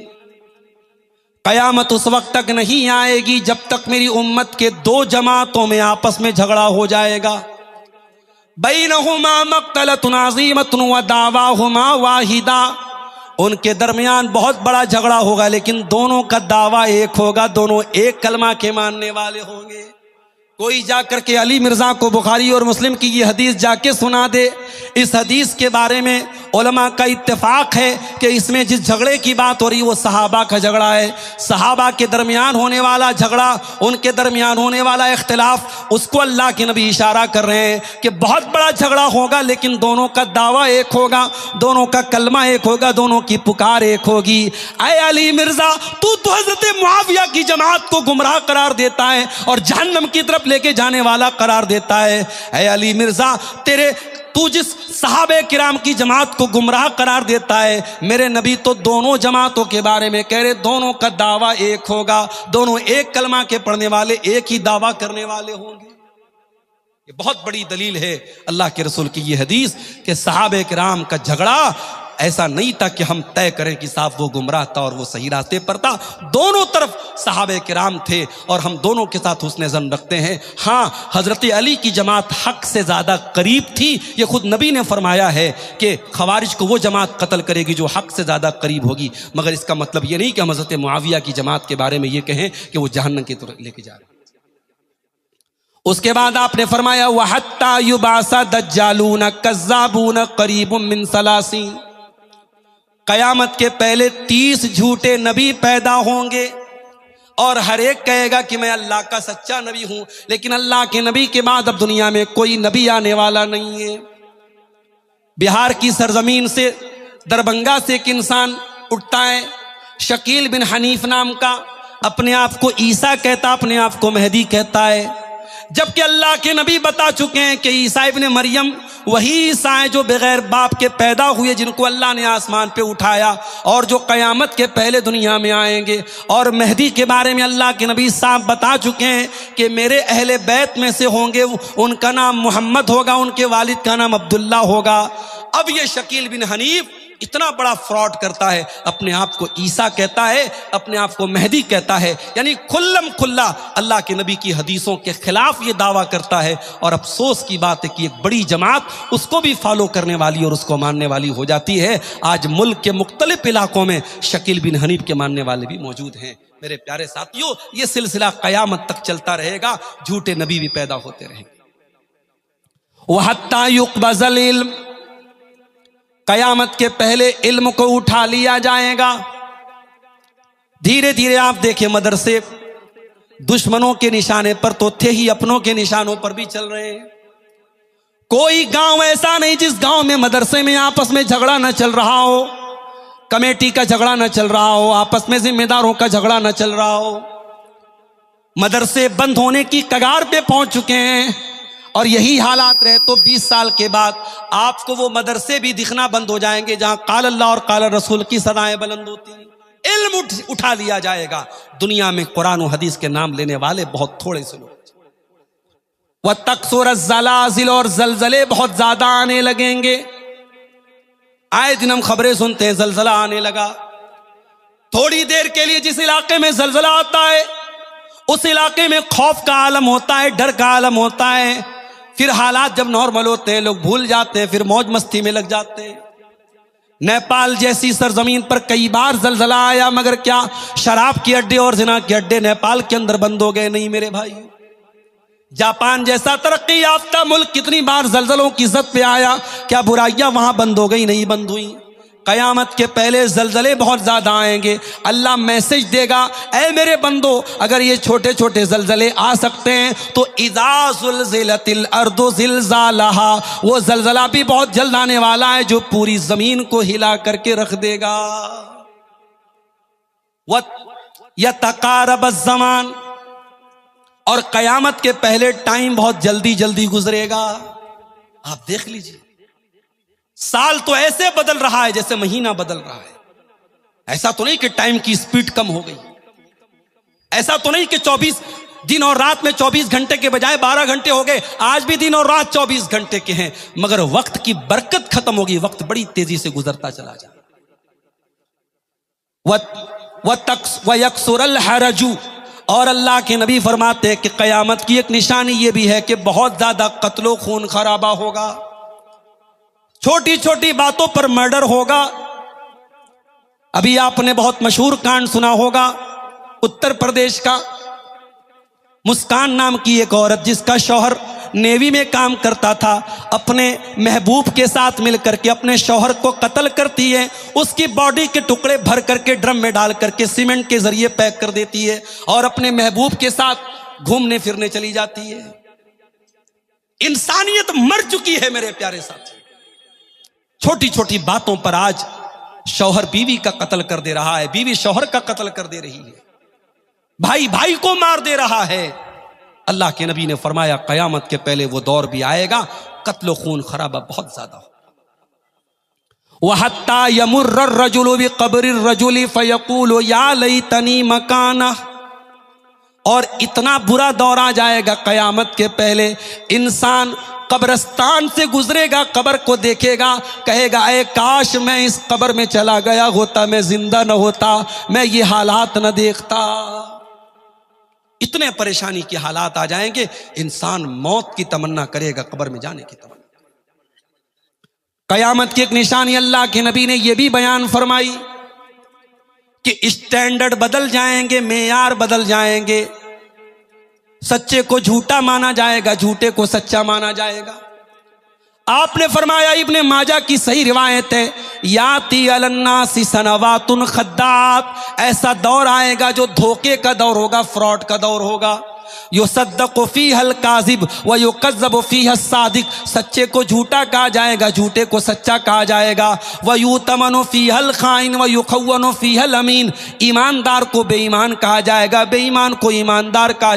क़यामत उस वक्त तक नहीं आएगी जब तक मेरी उम्मत के 2 जमातों में आपस में झगड़ा हो जाएगा। बैनहुमा मक़तलतुन अज़ीमतुन व दावाहुमा वाहिदा, उनके दरमियान बहुत बड़ा झगड़ा होगा लेकिन दोनों का दावा एक होगा, दोनों एक कलमा के मानने वाले होंगे। कोई जाकर के अली मिर्जा को बुखारी और मुस्लिम की ये हदीस जाके सुना दे। इस हदीस के बारे में उलमा का इत्तेफाक है कि इसमें जिस झगड़े की बात हो रही है वो सहाबा का झगड़ा है। सहाबा के दरमियान होने वाला झगड़ा, उनके दरमियान होने वाला इख्तिलाफ, उसको अल्लाह के नबी इशारा कर रहे हैं कि बहुत बड़ा झगड़ा होगा लेकिन दोनों का दावा एक होगा, दोनों का कलमा एक होगा, दोनों की पुकार एक होगी। ऐ अली मिर्जा, तू तो हजरत मुआविया की जमात को गुमराह करार देता है और जहन्नम की तरफ लेके जाने वाला करार देता है। ऐ अली मिर्जा, तू जिस सहाबे किराम की जमात को गुमराह करार देता है, मेरे नबी तो दोनों जमातों के बारे में कह रहे दोनों का दावा एक होगा, दोनों एक कलमा के पढ़ने वाले, एक ही दावा करने वाले होंगे। ये बहुत बड़ी दलील है अल्लाह के रसूल की ये हदीस कि सहाबे किराम का झगड़ा ऐसा नहीं था कि हम तय करें कि साहब वो गुमराह था और वो सही रास्ते पर था। दोनों तरफ सहाबे किराम थे और हम दोनों के साथ हुस्न ज़न रखते हैं। हाँ, हज़रत अली की जमात हक से ज़्यादा करीब थी। ये खुद नबी ने फरमाया है कि खवारिज को वो जमात कत्ल करेगी जो हक से ज़्यादा करीब होगी। मगर इसका मतलब ये नहीं कि हम हज़रत मुआविया की जमात के बारे में ये कहें कि वो जहन्नम की तरफ लेके जा रहे हैं। उसके बाद आपने फरमाया वहत्ता युबासा दज्जालून कज़्ज़ाबून करीबुम मिन सलासीन, कयामत के पहले 30 झूठे नबी पैदा होंगे और हर एक कहेगा कि मैं अल्लाह का सच्चा नबी हूं, लेकिन अल्लाह के नबी के बाद अब दुनिया में कोई नबी आने वाला नहीं है। बिहार की सरजमीन से, दरभंगा से एक इंसान उठता है, शकील बिन हनीफ नाम का, अपने आप को ईसा कहता, अपने आप को मेहदी कहता है, जबकि अल्लाह के नबी बता चुके हैं कि ईसा इब्ने मरियम वही ईसा है जो बगैर बाप के पैदा हुए, जिनको अल्लाह ने आसमान पे उठाया और जो कयामत के पहले दुनिया में आएंगे। और मेहदी के बारे में अल्लाह के नबी साहब बता चुके हैं कि मेरे अहले बैत में से होंगे, उनका नाम मोहम्मद होगा, उनके वालिद का नाम अब्दुल्ला होगा। अब ये शकील बिन हनीफ इतना बड़ा फ्रॉड करता है, अपने आप को ईसा कहता है, अपने आप को मेहदी कहता है, यानी खुल्लम खुल्ला अल्लाह के नबी की हदीसों के खिलाफ ये दावा करता है। और अफसोस की बात है कि एक बड़ी जमात उसको भी फॉलो करने वाली और उसको मानने वाली हो जाती है। आज मुल्क के मुख्तलिफ इलाकों में शकील बिन हनीफ के मानने वाले भी मौजूद हैं। मेरे प्यारे साथियों, ये सिलसिला कयामत तक चलता रहेगा, झूठे नबी भी पैदा होते रहेंगे। वहत्ता युक़बज़ल इल्म, कयामत के पहले इल्म को उठा लिया जाएगा। धीरे धीरे आप देखिए, मदरसे दुश्मनों के निशाने पर तो थे ही, अपनों के निशानों पर भी चल रहे हैं। कोई गांव ऐसा नहीं जिस गांव में मदरसे में आपस में झगड़ा न चल रहा हो, कमेटी का झगड़ा न चल रहा हो, आपस में जिम्मेदारों का झगड़ा न चल रहा हो। मदरसे बंद होने की कगार पे पहुंच चुके हैं और यही हालात रहे तो 20 साल के बाद आपको वो मदरसे भी दिखना बंद हो जाएंगे जहां काल अल्लाह और काल रसूल की सदाएं बुलंद होती हैं। इल्म उठा लिया जाएगा। दुनिया में कुरान और हदीस के नाम लेने वाले बहुत थोड़े से लोग। वह तकसुर ज़लाज़िल, और जलजले बहुत ज्यादा आने लगेंगे। आए दिन हम खबरें सुनते हैं जलजला आने लगा। थोड़ी देर के लिए जिस इलाके में जलजला आता है उस इलाके में खौफ का आलम होता है, डर का आलम होता है। फिर हालात जब नॉर्मल होते हैं लोग भूल जाते हैं, फिर मौज मस्ती में लग जाते हैं। नेपाल जैसी सरजमीन पर कई बार जलजला आया, मगर क्या शराब के अड्डे और जिना के अड्डे नेपाल के अंदर बंद हो गए? नहीं मेरे भाई। जापान जैसा तरक्की याफ्ता मुल्क कितनी बार जलजलों की ज़द पे आया, क्या बुराइयां वहां बंद हो गई? नहीं बंद हुई। कयामत के पहले जलजले बहुत ज्यादा आएंगे। अल्लाह मैसेज देगा, ऐ मेरे बंदो, अगर ये छोटे छोटे जलजले आ सकते हैं तो इज़ा ज़ुलज़िलतिल अर्दु ज़िलज़ालहा, वो जलजला भी बहुत जल्द आने वाला है जो पूरी जमीन को हिला करके रख देगा। यतक़ारबज़्ज़मान, और कयामत के पहले टाइम बहुत जल्दी जल्दी गुजरेगा। आप देख लीजिए, साल तो ऐसे बदल रहा है जैसे महीना बदल रहा है। ऐसा तो नहीं कि टाइम की स्पीड कम हो गई, ऐसा तो नहीं कि 24 दिन और रात में 24 घंटे के बजाय 12 घंटे हो गए। आज भी दिन और रात 24 घंटे के हैं, मगर वक्त की बरकत खत्म होगी, वक्त बड़ी तेजी से गुजरता चला जाए। वयक्सुरल हरजू, और अल्लाह के नबी फरमाते हैं कि कयामत की एक निशानी यह भी है कि बहुत ज्यादा कत्लो खून खराबा होगा, छोटी छोटी बातों पर मर्डर होगा। अभी आपने बहुत मशहूर कांड सुना होगा उत्तर प्रदेश का। मुस्कान नाम की एक औरत जिसका शौहर नेवी में काम करता था, अपने महबूब के साथ मिलकर के अपने शौहर को कत्ल करती है। उसकी बॉडी के टुकड़े भर करके ड्रम में डाल करके सीमेंट के जरिए पैक कर देती है और अपने महबूब के साथ घूमने फिरने चली जाती है। इंसानियत मर चुकी है मेरे प्यारे साथी। छोटी छोटी बातों पर आज शौहर बीवी का कत्ल कर दे रहा है, बीवी शौहर का कत्ल कर दे रही है, भाई भाई को मार दे रहा है। अल्लाह के नबी ने फरमाया कयामत के पहले वो दौर भी आएगा, कत्ल खून खराबा बहुत ज्यादा होगा। वहत्ता यमुर्र रजुलु बिक़ब्रि रजुलि फयक़ूलु या लैतनी मकाना, और इतना बुरा दौर आ जाएगा कयामत के पहले, इंसान कब्रिस्तान से गुजरेगा, कब्र को देखेगा, कहेगा ऐ काश मैं इस कब्र में चला गया होता, मैं जिंदा न होता, मैं ये हालात न देखता। इतने परेशानी के हालात आ जाएंगे, इंसान मौत की तमन्ना करेगा, कब्र में जाने की तमन्ना। कयामत की एक निशानी अल्लाह के नबी ने यह भी बयान फरमाई कि स्टैंडर्ड बदल जाएंगे, मेयार बदल जाएंगे, सच्चे को झूठा माना जाएगा, झूठे को सच्चा माना जाएगा। आपने फरमाया, इब्ने माजा की सही रिवायत है, याती अलन्नासी सनवातुन खद्दात, ऐसा दौर आएगा जो धोखे का दौर होगा, फ्रॉड का दौर होगा। युसद्दक़ु फ़ीहल काज़िब व युकज़्ज़बु फ़ीहस सादिक़, सच्चे को झूठा कहा जाएगा, झूठे को सच्चा कहा जाएगा। व युतमनु फ़ीहल ख़ाइन व युख़व्वनु फ़ीहल अमीन, ईमानदार को बेईमान कहा जाएगा, बेईमान को ईमानदार कहा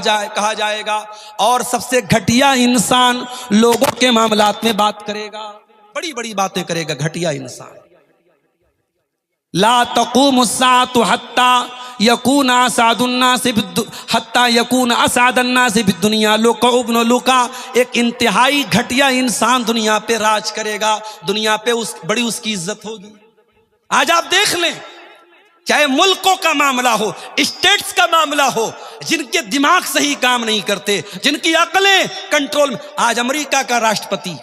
जाएगा। और सबसे घटिया इंसान लोगों के मामलात में बात करेगा, बड़ी बड़ी बातें करेगा, घटिया इंसान। ला तक़ूमुस्साअतु हत्ता यकून असादुन्नासि बिद्दुनिया लुका इब्न लुका, एक इंतहाई घटिया इंसान दुनिया पे राज करेगा, दुनिया पे बड़ी उसकी इज्जत होगी। आज आप देख लें, चाहे मुल्कों का मामला हो, स्टेट्स का मामला हो, जिनके दिमाग सही काम नहीं करते, जिनकी अकलें कंट्रोल में, आज अमेरिका का राष्ट्रपति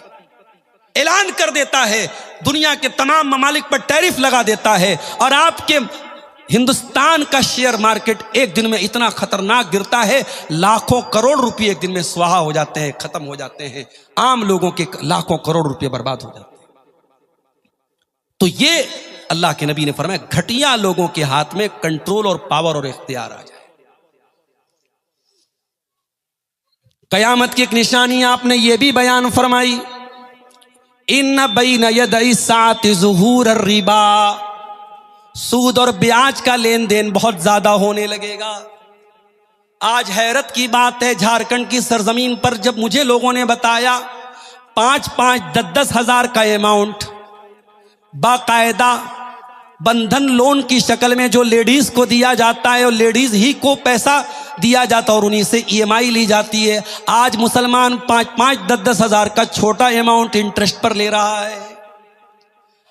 ऐलान कर देता है, दुनिया के तमाम ममालिक पर टैरिफ लगा देता है, और आपके हिंदुस्तान का शेयर मार्केट एक दिन में इतना खतरनाक गिरता है, लाखों करोड़ रुपए एक दिन में स्वाहा हो जाते हैं, खत्म हो जाते हैं, आम लोगों के लाखों करोड़ रुपए बर्बाद हो जाते हैं। तो ये अल्लाह के नबी ने फरमाया, घटिया लोगों के हाथ में कंट्रोल और पावर और इख्तियार आ जाए। कयामत की एक निशानी आपने ये भी बयान फरमाई, इन्न बैन यदै साअति ज़ुहूर रिबा, सूद और ब्याज का लेन देन बहुत ज्यादा होने लगेगा। आज हैरत की बात है, झारखंड की सरजमीन पर जब मुझे लोगों ने बताया 5-5, 10-10 हजार का अमाउंट बाकायदा बंधन लोन की शक्ल में जो लेडीज को दिया जाता है, और लेडीज ही को पैसा दिया जाता और उन्हीं से EMI ली जाती है। आज मुसलमान 5-5, 10-10 हजार का छोटा अमाउंट इंटरेस्ट पर ले रहा है।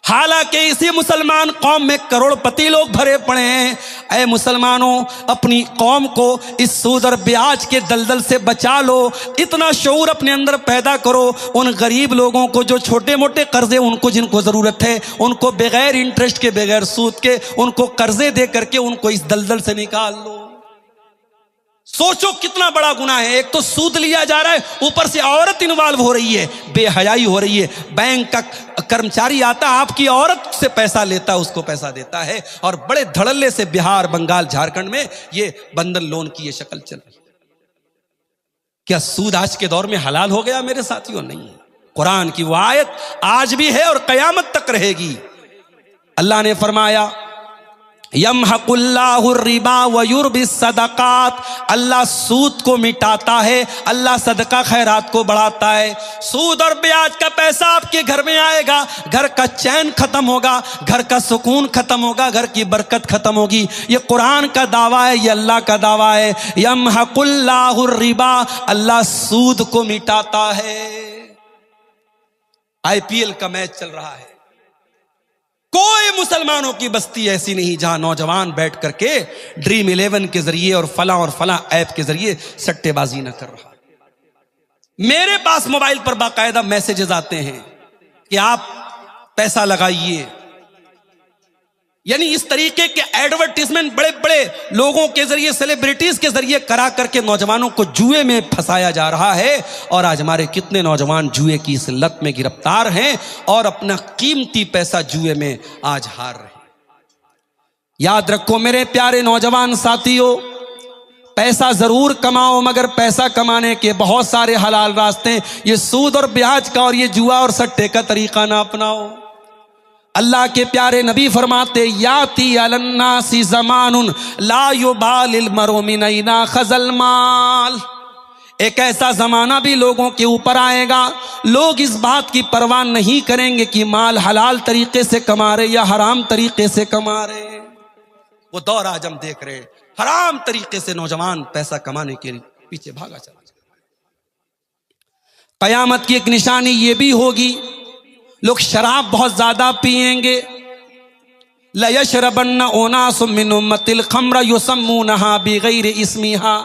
हालांकि इसी मुसलमान कौम में करोड़पति लोग भरे पड़े हैं। ऐ मुसलमानों, अपनी कौम को इस सूद और ब्याज के दलदल से बचा लो, इतना शऊर अपने अंदर पैदा करो। उन गरीब लोगों को जो छोटे मोटे कर्जे, उनको जिनको ज़रूरत है, उनको बगैर इंटरेस्ट के, बगैर सूद के, उनको कर्जे दे करके उनको इस दलदल से निकाल लो। सोचो कितना बड़ा गुनाह है, एक तो सूद लिया जा रहा है, ऊपर से औरत इन्वॉल्व हो रही है, बेहयाई हो रही है। बैंक का कर्मचारी आता, आपकी औरत से पैसा लेता, उसको पैसा देता है, और बड़े धड़ल्ले से बिहार, बंगाल, झारखंड में ये बंधन लोन की ये शक्ल चल रही है। क्या सूद आज के दौर में हलाल हो गया मेरे साथियों? नहीं। कुरान की वो आयत आज भी है और कयामत तक रहेगी। अल्लाह ने फरमाया, यमहकुल्लाहु रिबा व युर्बिस सदकात, अल्लाह सूद को मिटाता है, अल्लाह सदका खैरात को बढ़ाता है। सूद और ब्याज का पैसा आपके घर में आएगा, घर का चैन खत्म होगा, घर का सुकून खत्म होगा, घर की बरकत खत्म होगी। ये कुरान का दावा है, ये अल्लाह का दावा है। यमहकुल्लाहु रिबा, अल्लाह सूद को मिटाता है। IPL का मैच चल रहा है, कोई मुसलमानों की बस्ती ऐसी नहीं जहां नौजवान बैठ करके ड्रीम 11 के जरिए और फला ऐप के जरिए सट्टेबाजी न कर रहा। मेरे पास मोबाइल पर बाकायदा मैसेजेस आते हैं कि आप पैसा लगाइए, यानी इस तरीके के एडवर्टीजमेंट बड़े बड़े लोगों के जरिए, सेलिब्रिटीज के जरिए करा करके नौजवानों को जुए में फंसाया जा रहा है। और आज हमारे कितने नौजवान जुए की इस लत में गिरफ्तार हैं और अपना कीमती पैसा जुए में आज हार रहे हैं। याद रखो मेरे प्यारे नौजवान साथियों, पैसा जरूर कमाओ, मगर पैसा कमाने के बहुत सारे हलाल रास्ते, ये सूद और ब्याज का और ये जुआ और सट्टे का तरीका ना अपनाओ। अल्लाह के प्यारे नबी फरमाते, याती अलन्नासी ज़मानुन ला युबालिल मरउ मिन ऐना खज़ल माल, एक ऐसा जमाना भी लोगों के ऊपर आएगा, लोग इस बात की परवाह नहीं करेंगे कि माल हलाल तरीके से कमा रहे या हराम तरीके से कमा रहे। वो दौर आज हम देख रहे हैं। हराम तरीके से नौजवान पैसा कमाने के पीछे भागा चला जाए। कयामत की एक निशानी ये भी होगी, लोग शराब बहुत ज्यादा पिएंगे। लयशरबन्न उनासुम मिन उम्मतिल खम्र युसम्मूनहा बिगैरि इस्मिहा,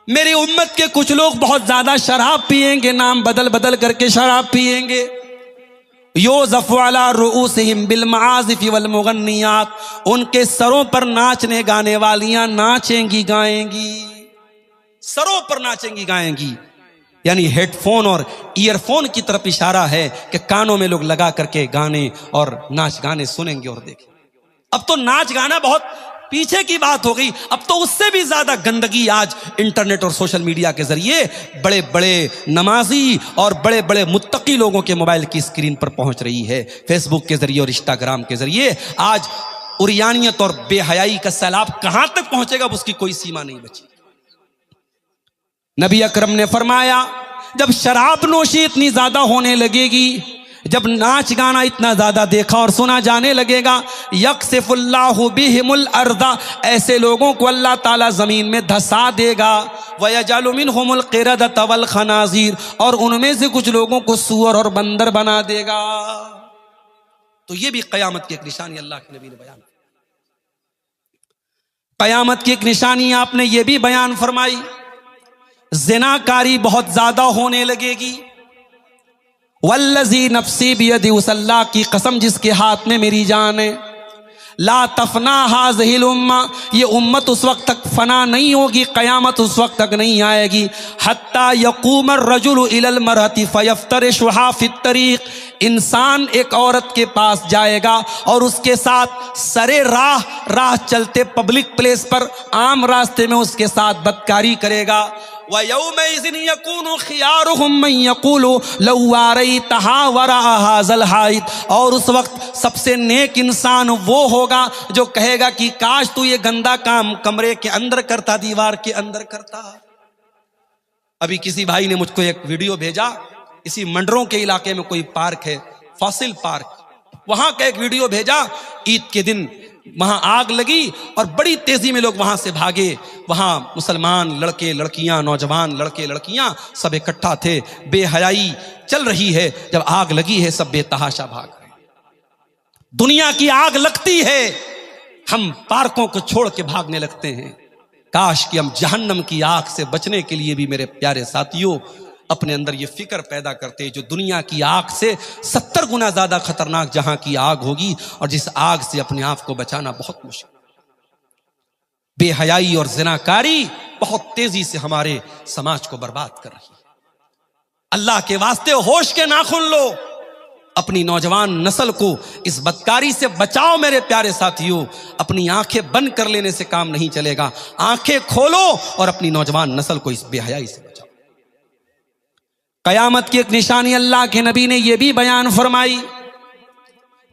मेरी उम्मत के कुछ लोग बहुत ज्यादा शराब पिएंगे, नाम बदल बदल करके शराब पिएंगे। योज़फ़ु अला रुऊसिहिम बिल मआज़िफ़ि वल मुग़न्नियात, उनके सरों पर नाचने गाने वालियां नाचेंगी गाएंगी, सरों पर नाचेंगी गाएंगी। यानी हेडफोन और ईयरफोन की तरफ इशारा है कि कानों में लोग लगा करके गाने और नाच गाने सुनेंगे और देखेंगे। अब तो नाच गाना बहुत पीछे की बात हो गई, अब तो उससे भी ज्यादा गंदगी आज इंटरनेट और सोशल मीडिया के जरिए बड़े बड़े नमाजी और बड़े बड़े मुत्तकी लोगों के मोबाइल की स्क्रीन पर पहुंच रही है। फेसबुक के जरिए और इंस्टाग्राम के जरिए आज उरियानियत और बेहयाई का सैलाब कहां तक पहुंचेगा उसकी कोई सीमा नहीं बची। नबी अकरम ने फरमाया, जब शराब नोशी इतनी ज्यादा होने लगेगी, जब नाच गाना इतना ज्यादा देखा और सुना जाने लगेगा, यक्सिफुल्लाहु बिहिमुल अर्दा, ऐसे लोगों को अल्लाह ताला जमीन में धसा देगा। वयजअलु मिनहुमुल क़िरदत वल खनाज़ीर, और उनमें से कुछ लोगों को सूअर और बंदर बना देगा। तो ये भी कयामत की एक निशानी अल्लाह के नबी ने बयान, कयामत की एक निशानी आपने ये भी बयान फरमाई, ज़िनाकारी बहुत ज्यादा होने लगेगी। वल्लज़ी नफ्सी बियदी, उस अल्लाह की कसम जिसके हाथ में मेरी जान है, ला तफना हाज़िहिल उम्मा, ये उम्मत उस वक्त तक फना नहीं होगी, कयामत उस वक्त तक नहीं आएगी। हत्ता यक़ूम अर्रजुलु इलल मरअति फयफ्तरिशुहा फित तरीक़, इंसान एक औरत के पास जाएगा और उसके साथ सरे राह चलते पब्लिक प्लेस पर आम रास्ते में उसके साथ बदकारी करेगा। व यौमइज़िन यकूनु खियारुहुम मन यक़ूलु लौ अरैतहा वराअ हाज़ल हाइत, और उस वक्त सबसे नेक इंसान वो होगा जो कहेगा कि काश तू ये गंदा काम कमरे के अंदर करता, दीवार के अंदर करता। अभी किसी भाई ने मुझको एक वीडियो भेजा, इसी मंडरों के इलाके में कोई पार्क है, फॉसिल पार्क, वहां का एक वीडियो भेजा। ईद के दिन वहां आग लगी और बड़ी तेजी में लोग वहां से भागे। वहां मुसलमान लड़के लड़कियां, नौजवान लड़के लड़कियां सब इकट्ठा थे। बेहयाई चल रही है, जब आग लगी है सब बेतहाशा भाग रहे। दुनिया की आग लगती है, हम पार्कों को छोड़ के भागने लगते हैं। काश कि हम जहन्नम की आग से बचने के लिए भी मेरे प्यारे साथियों अपने अंदर ये फिक्र पैदा करते, जो दुनिया की आग से 70 गुना ज्यादा खतरनाक जहां की आग होगी, और जिस आग से अपने आप को बचाना बहुत मुश्किल। बेहयाई और ज़िनाकारी बहुत तेजी से हमारे समाज को बर्बाद कर रही है। अल्लाह के वास्ते होश के नाखून लो, अपनी नौजवान नस्ल को इस बदकारी से बचाओ मेरे प्यारे साथियों। अपनी आंखें बंद कर लेने से काम नहीं चलेगा, आंखें खोलो और अपनी नौजवान नस्ल को इस बेहयाई से बचाओ। कयामत की एक निशानी अल्लाह के नबी ने यह भी बयान फरमाई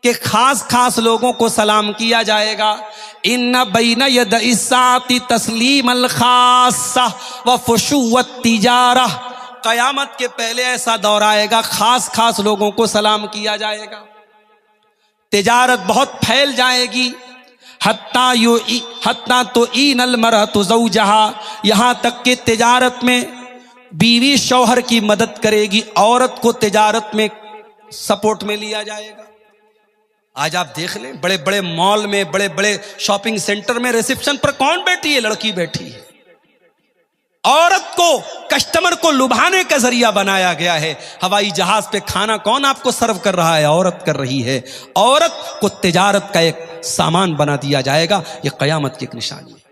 कि खास खास लोगों को सलाम किया जाएगा। इन्ना बैना यद इस्साती तस्लीम अल खासा व फुशुवत तिजारा, कयामत के पहले ऐसा दौर आएगा, खास खास लोगों को सलाम किया जाएगा। तिजारत बहुत फैल जाएगी। हत्ता तो ईनल मरअतु ज़ौजहा, यहां तक कि तिजारत में बीवी शौहर की मदद करेगी, औरत को तिजारत में सपोर्ट में लिया जाएगा। आज आप देख लें, बड़े बड़े मॉल में, बड़े बड़े शॉपिंग सेंटर में रिसेप्शन पर कौन बैठी है? लड़की बैठी है। औरत को, कस्टमर को लुभाने का जरिया बनाया गया है। हवाई जहाज पे खाना कौन आपको सर्व कर रहा है? औरत कर रही है। औरत को तिजारत का एक सामान बना दिया जाएगा। यह कयामत की एक निशानी है।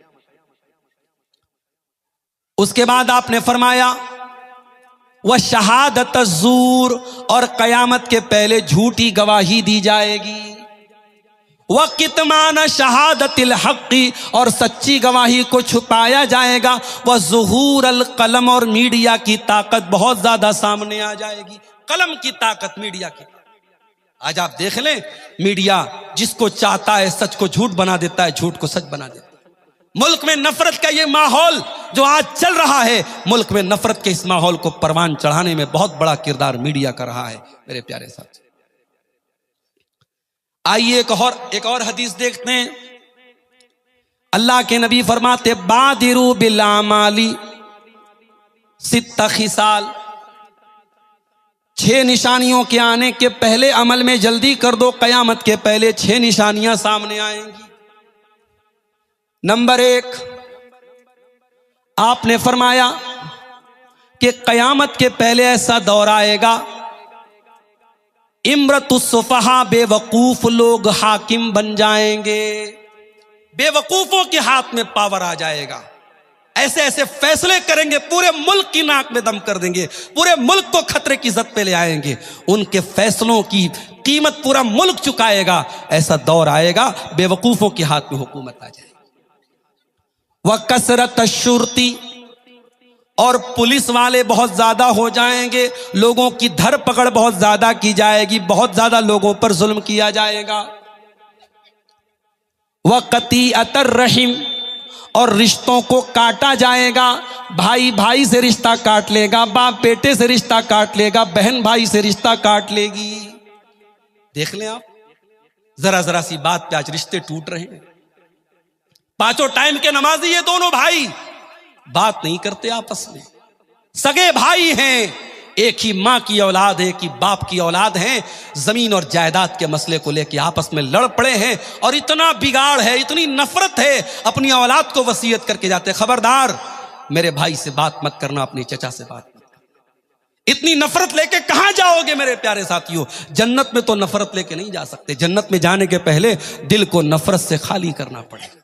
उसके बाद आपने फरमाया वह शहादत ज़ूर, और कयामत के पहले झूठी गवाही दी जाएगी। वह कितमान शहादतिल हक़्क़ी, और सच्ची गवाही को छुपाया जाएगा। वह ज़ुहूर अल कलम, और मीडिया की ताकत बहुत ज्यादा सामने आ जाएगी। कलम की ताकत, मीडिया की। आज आप देख लें, मीडिया जिसको चाहता है सच को झूठ बना देता है, झूठ को सच बना देता है। मुल्क में नफरत का ये माहौल जो आज चल रहा है, मुल्क में नफरत के इस माहौल को परवान चढ़ाने में बहुत बड़ा किरदार मीडिया का रहा है मेरे प्यारे साथ। आइए एक और हदीस देखते हैं। अल्लाह के नबी फरमाते बादिरू बिल आमाली सित्ता खिसाल, 6 निशानियों के आने के पहले अमल में जल्दी कर दो, कयामत के पहले 6 निशानियां सामने आएंगी। नंबर 1, आपने फरमाया कि कयामत के पहले ऐसा दौर आएगा, इमरतुस्सुफहा, बेवकूफ लोग हाकिम बन जाएंगे, बेवकूफों के हाथ में पावर आ जाएगा, ऐसे ऐसे फैसले करेंगे, पूरे मुल्क की नाक में दम कर देंगे, पूरे मुल्क को खतरे की जद पे ले आएंगे, उनके फैसलों की कीमत पूरा मुल्क चुकाएगा। ऐसा दौर आएगा, बेवकूफों के हाथ में हुकूमत आ जाएगी। वह कसरत शुरती, और पुलिस वाले बहुत ज्यादा हो जाएंगे, लोगों की धरपकड़ बहुत ज्यादा की जाएगी, बहुत ज्यादा लोगों पर जुल्म किया जाएगा। वह कतीअतर रहीम, और रिश्तों को काटा जाएगा, भाई भाई से रिश्ता काट लेगा, बाप बेटे से रिश्ता काट लेगा, बहन भाई से रिश्ता काट लेगी। देख लें आप, जरा जरा सी बात पे आज रिश्ते टूट रहे हैं। 5 टाइम के नमाजी ये दोनों भाई बात नहीं करते आपस में, सगे भाई हैं, एक ही मां की औलाद है, एक ही बाप की औलाद हैं, जमीन और जायदाद के मसले को लेकर आपस में लड़ पड़े हैं, और इतना बिगाड़ है, इतनी नफरत है, अपनी औलाद को वसीयत करके जाते, खबरदार मेरे भाई से बात मत करना, अपनी चचा से बात मत करना। इतनी नफरत लेके कहां जाओगे मेरे प्यारे साथियों? जन्नत में तो नफरत लेके नहीं जा सकते, जन्नत में जाने के पहले दिल को नफरत से खाली करना पड़ेगा।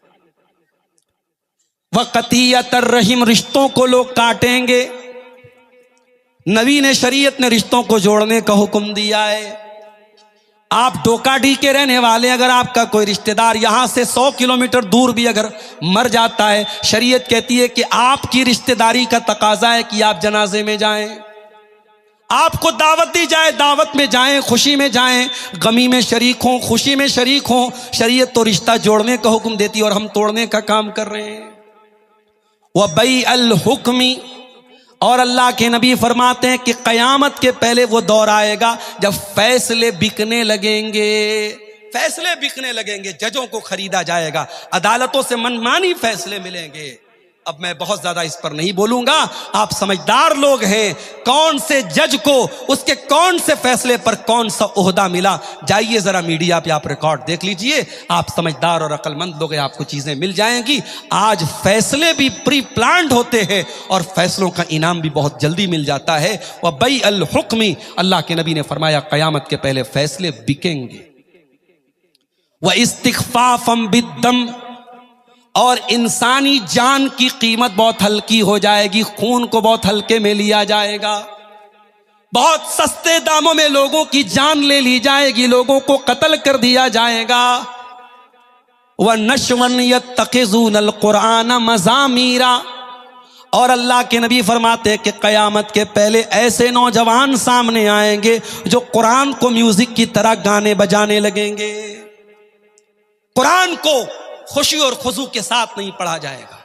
वह कतीयतर रहीम, रिश्तों को लोग काटेंगे। नबी ने, शरीयत ने रिश्तों को जोड़ने का हुक्म दिया है। आप डोकाडी के रहने वाले, अगर आपका कोई रिश्तेदार यहां से 100 किलोमीटर दूर भी अगर मर जाता है, शरीयत कहती है कि आपकी रिश्तेदारी का तकाजा है कि आप जनाजे में जाएं, आपको दावत दी जाए, दावत में जाएं, खुशी में जाएं, गमी में शरीक हों, खुशी में शरीक हों। शरीयत तो रिश्ता जोड़ने का हुक्म देती है और हम तोड़ने का काम कर रहे हैं। वह बई अल हुक्मी, और अल्लाह के नबी फरमाते हैं कि कयामत के पहले वो दौर आएगा जब फैसले बिकने लगेंगे, फैसले बिकने लगेंगे, जजों को खरीदा जाएगा, अदालतों से मनमानी फैसले मिलेंगे। अब मैं बहुत ज्यादा इस पर नहीं बोलूंगा, आप समझदार लोग हैं, कौन से जज को उसके कौन से फैसले पर कौन सा ओहदा मिला, जाइए जरा मीडिया पे आप रिकॉर्ड देख लीजिए, आप समझदार और अक्लमंद लोग हैं, आपको चीजें मिल जाएंगी। आज फैसले भी प्री प्लान्ड होते हैं और फैसलों का इनाम भी बहुत जल्दी मिल जाता है। वह बई अल हुक्मी, अल्लाह के नबी ने फरमाया कयामत के पहले फैसले बिकेंगे। वह इस्तिग़फ़ाफ़म बिद्दम, और इंसानी जान की कीमत बहुत हल्की हो जाएगी, खून को बहुत हल्के में लिया जाएगा, बहुत सस्ते दामों में लोगों की जान ले ली जाएगी, लोगों को कत्ल कर दिया जाएगा। वह नश्वन यत्तखिज़ूनल कुरआन मज़ामीरा, और अल्लाह के नबी फरमाते कि कयामत के पहले ऐसे नौजवान सामने आएंगे जो कुरान को म्यूजिक की तरह गाने बजाने लगेंगे। कुरान को खुशी और खुशू के साथ नहीं पढ़ा जाएगा,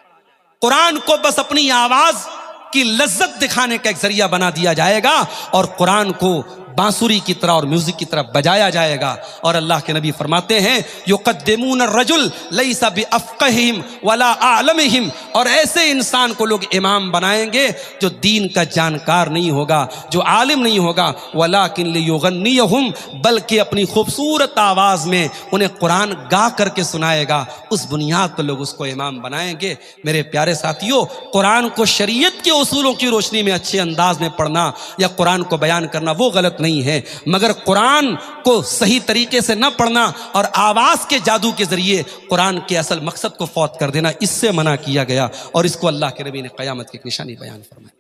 कुरान को बस अपनी आवाज की लज्जत दिखाने का एक जरिया बना दिया जाएगा, और कुरान को बांसुरी की तरह और म्यूजिक की तरह बजाया जाएगा। और अल्लाह के नबी फरमाते हैं युक़द्दिमून रजुल लैसा बिअफ़क़हिम वला आलमिहिम, और ऐसे इंसान को लोग इमाम बनाएंगे जो दीन का जानकार नहीं होगा, जो आलिम नहीं होगा, वलाकिन लियुग़न्नियहुम, बल्कि अपनी खूबसूरत आवाज़ में उन्हें कुरान गा करके सुनाएगा। उस बुनियाद पर लोग उसको इमाम बनाएंगे। मेरे प्यारे साथियों, कुरान को शरीयत के उसूलों की रोशनी में अच्छे अंदाज में पढ़ना या कुरान को बयान करना वो गलत नहीं है, मगर कुरान को सही तरीके से न पढ़ना और आवाज के जादू के जरिए कुरान के असल मकसद को फौत कर देना, इससे मना किया गया। और इसको अल्लाह के नबी ने क़यामत की एक निशानी बयान फरमाई।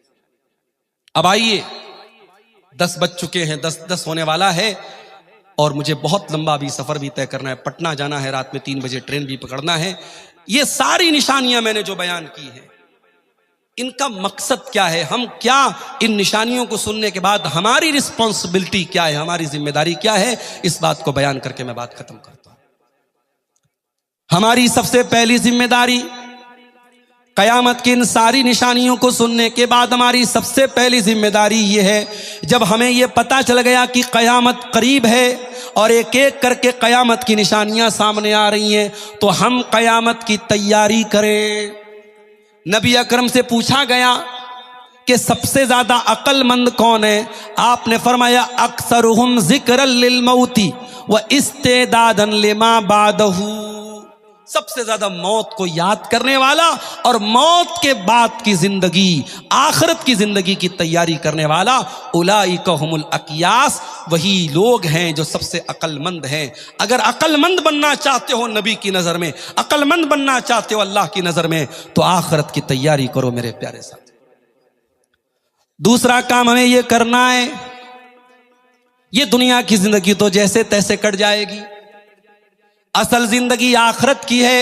अब आइए, 10 बज चुके हैं, 10 होने वाला है और मुझे बहुत लंबा भी सफर भी तय करना है, पटना जाना है, रात में 3 बजे ट्रेन भी पकड़ना है। ये सारी निशानियां मैंने जो बयान की हैं, इनका मकसद क्या है, हम क्या इन निशानियों को सुनने के बाद हमारी रिस्पॉन्सिबिलिटी क्या है, हमारी जिम्मेदारी क्या है, इस बात को बयान करके मैं बात खत्म करता हूं। हमारी सबसे पहली जिम्मेदारी क़यामत की इन सारी निशानियों को सुनने के बाद हमारी सबसे पहली जिम्मेदारी ये है, जब हमें ये पता चल गया कि क़यामत करीब है और एक एक करके क़यामत की निशानियां सामने आ रही हैं, तो हम क़यामत की तैयारी करें। नबी अकरम से पूछा गया कि सबसे ज़्यादा अक्लमंद कौन है? आपने फरमाया अक्सरुहुम ज़िक्रन लिल मौती व इस्तेदादन लिमा बादहू। सबसे ज्यादा मौत को याद करने वाला और मौत के बाद की जिंदगी, आखिरत की जिंदगी की तैयारी करने वाला, उलाइका हुमुल अकियास, वही लोग हैं जो सबसे अक्लमंद हैं। अगर अक्लमंद बनना चाहते हो नबी की नजर में, अक्लमंद बनना चाहते हो अल्लाह की नजर में, तो आखिरत की तैयारी करो मेरे प्यारे साथ। दूसरा काम हमें यह करना है, ये दुनिया की जिंदगी तो जैसे तैसे कट जाएगी, असल जिंदगी आखिरत की है।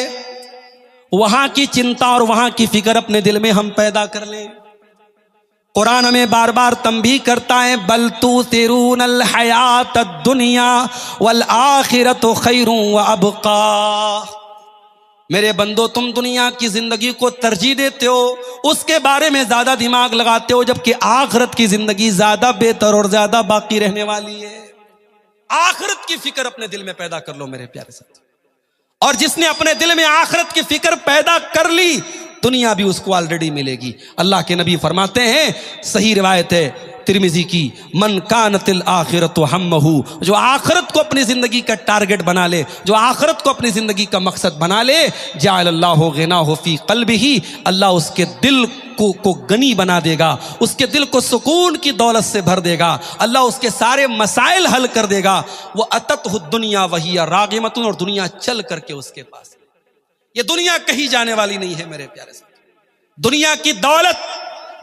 वहां की चिंता और वहां की फिक्र अपने दिल में हम पैदा कर लें। कुरान हमें बार बार तंबीह करता है, बल तुसिरूनल हयातद दुनिया वल आखिरतु खैरुन व अबका। मेरे बंदो, तुम दुनिया की जिंदगी को तरजीह देते हो, उसके बारे में ज्यादा दिमाग लगाते हो, जबकि आखिरत की जिंदगी ज्यादा बेहतर और ज्यादा बाकी रहने वाली है। आखिरत की फिक्र अपने दिल में पैदा कर लो मेरे प्यारे साथी। और जिसने अपने दिल में आखिरत की फिक्र पैदा कर ली, दुनिया भी उसको ऑलरेडी मिलेगी। अल्लाह के नबी फरमाते हैं, सही रिवायत है तिरमिजी की, मन कानतिल आखिरतु हम्महु, जो आखिरत को अपनी जिंदगी का टारगेट बना ले, जो आखिरत को अपनी जिंदगी का मकसद बना ले, जअलल्लाहु गिनाहु फी क़ल्बिही, अल्लाह उसके दिल को गनी बना देगा, उसके दिल को सुकून की दौलत से भर देगा, अल्लाह उसके सारे मसाइल हल कर देगा। वो अततहु दुनिया वही रागिमतुन, और दुनिया चल करके उसके पास। ये दुनिया कहीं जाने वाली नहीं है मेरे प्यारे साथी। दुनिया की दौलत,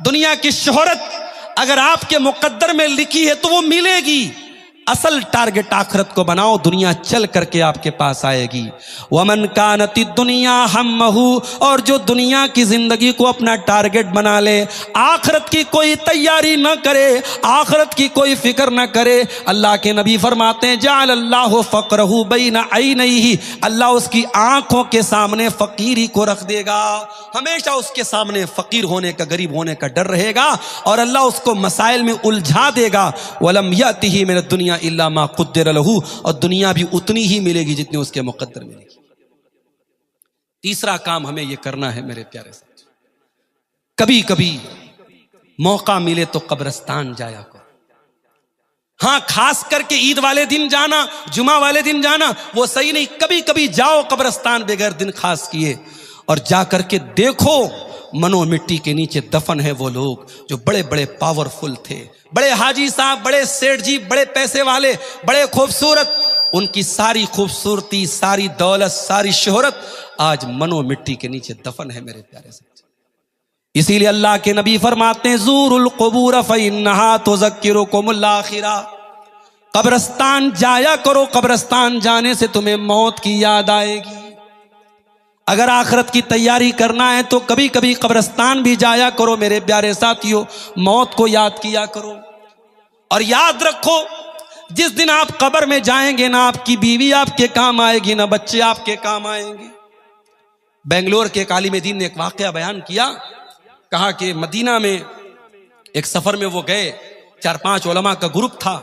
दुनिया की शोहरत अगर आपके मुकद्दर में लिखी है तो वो मिलेगी। असल टारगेट आखिरत को बनाओ, दुनिया चल करके आपके पास आएगी। वमन कानति दुनिया हम्महु, और जो दुनिया की जिंदगी को अपना टारगेट बना ले, आखिरत की कोई तैयारी न करे, आखिरत की कोई फिक्र न करे, अल्लाह के नबी फरमाते हैं जअलल्लाहु फ़क़रहु बैना ऐनैहि, अल्लाह उसकी आंखों के सामने फकीरी को रख देगा। हमेशा उसके सामने फकीर होने का, गरीब होने का डर रहेगा, और अल्लाह उसको मसाइल में उलझा देगा। वलम यअतिही मिन दुनिया इल्ला मा क़ुद्दिर लहू, और दुनिया भी उतनी ही मिलेगी जितनी उसके मुक़द्दर मिलेगी। तीसरा काम हमें यह करना है मेरे प्यारे साथ, कभी कभी मौका मिले तो कब्रिस्तान जाया करो। हाँ, खास करके ईद वाले दिन जाना, जुमा वाले दिन जाना वो सही नहीं, कभी कभी जाओ कब्रिस्तान बगैर दिन खास किए, और जाकर के देखो मनो मिट्टी के नीचे दफन है वो लोग जो बड़े बड़े पावरफुल थे, बड़े हाजी साहब, बड़े सेठ जी, बड़े पैसे वाले, बड़े खूबसूरत। उनकी सारी खूबसूरती, सारी दौलत, सारी शोहरत आज मनो मिट्टी के नीचे दफन है मेरे प्यारे साथी। इसीलिए अल्लाह के नबी फरमाते हैं ज़ूरुल क़ुबूर फ़इन्नहा तुज़क्किरुकुमुल आखिरा, कब्रिस्तान जाया करो, कब्रिस्तान जाने से तुम्हें मौत की याद आएगी। अगर आखिरत की तैयारी करना है तो कभी कभी कब्रिस्तान भी जाया करो मेरे प्यारे साथियों, मौत को याद किया करो। और याद रखो, जिस दिन आप कब्र में जाएंगे ना आपकी बीवी आपके काम आएगी, ना बच्चे आपके काम आएंगे। बेंगलोर के एक आलिम दीन ने एक वाकया बयान किया, कहा कि मदीना में एक सफर में वो गए, 4-5 उलमा का ग्रुप था।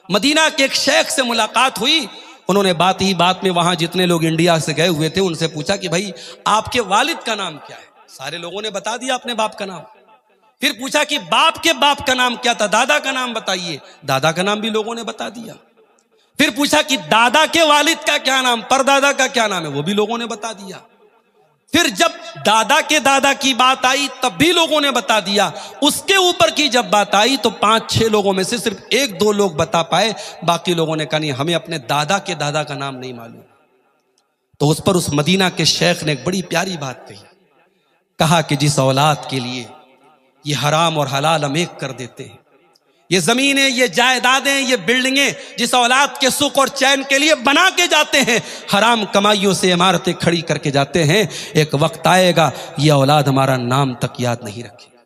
मदीना के एक शेख से मुलाकात हुई, उन्होंने बात ही बात में वहां जितने लोग इंडिया से गए हुए थे उनसे पूछा कि भाई आपके वालिद का नाम क्या है? सारे लोगों ने बता दिया अपने बाप का नाम। फिर पूछा कि बाप के बाप का नाम क्या था? दादा का नाम बताइए। दादा का नाम भी लोगों ने बता दिया। फिर पूछा कि दादा के वालिद का क्या नाम, परदादा का क्या नाम है? वो भी लोगों ने बता दिया। फिर जब दादा के दादा की बात आई तब भी लोगों ने बता दिया। उसके ऊपर की जब बात आई तो 5-6 लोगों में से सिर्फ 1-2 लोग बता पाए, बाकी लोगों ने कहा नहीं, हमें अपने दादा के दादा का नाम नहीं मालूम। तो उस पर उस मदीना के शेख ने एक बड़ी प्यारी बात कही, कहा कि जिस औलाद के लिए ये हराम और हलाल हम एक कर देते हैं, ये जमीनें, ये जायदादें, ये बिल्डिंगें जिस औलाद के सुख और चैन के लिए बना के जाते हैं, हराम कमाइयों से इमारतें खड़ी करके जाते हैं, एक वक्त आएगा ये औलाद हमारा नाम तक याद नहीं रखेगी।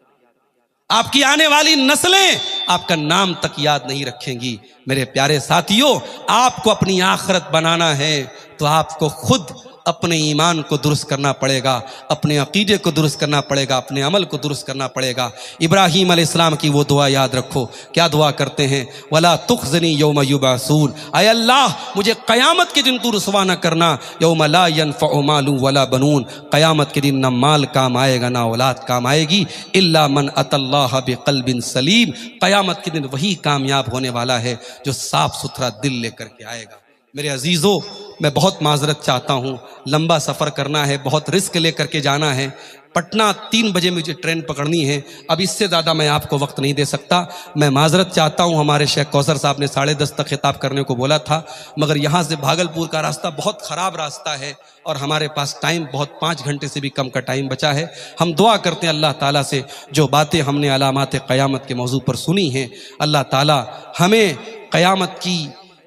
आपकी आने वाली नस्लें आपका नाम तक याद नहीं रखेंगी। मेरे प्यारे साथियों, आपको अपनी आखिरत बनाना है तो आपको खुद अपने ईमान को दुरुस्त करना पड़ेगा, अपने अकीदे को दुरुस्त करना पड़ेगा, अपने अमल को दुरुस्त करना पड़ेगा। इब्राहीम अलैहिस्सलाम की वो दुआ याद रखो, क्या दुआ करते हैं, वला तुखज़नी यौम युबअसून, अय अल्लाह मुझे क़यामत के दिन तू रुसवा न करना, यौम ला यनफ़उ मालुन वला बनून, क़यामत के दिन ना माल काम आएगा ना औलाद काम आएगी, इल्ला मन अतल्लाह बिक़ल्बिन सलीम, क़यामत के दिन वही कामयाब होने वाला है जो साफ़ सुथरा दिल लेकर के आएगा। मेरे अजीज़ों, मैं बहुत माजरत चाहता हूँ, लंबा सफ़र करना है, बहुत रिस्क लेकर के जाना है। पटना 3 बजे मुझे ट्रेन पकड़नी है, अब इससे ज़्यादा मैं आपको वक्त नहीं दे सकता। मैं माजरत चाहता हूँ, हमारे शेख कौसर साहब ने 10:30 तक खिताब करने को बोला था, मगर यहाँ से भागलपुर का रास्ता बहुत ख़राब रास्ता है और हमारे पास टाइम बहुत 5 घंटे से भी कम का टाइम बचा है। हम दुआ करते हैं अल्लाह ताला से, जो बातें हमने अलामात क़यामत के मौजू पर सुनी हैं, अल्लाह ताला हमें क़यामत की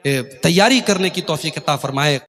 तैयारी करने की तौफीक अता फरमाए।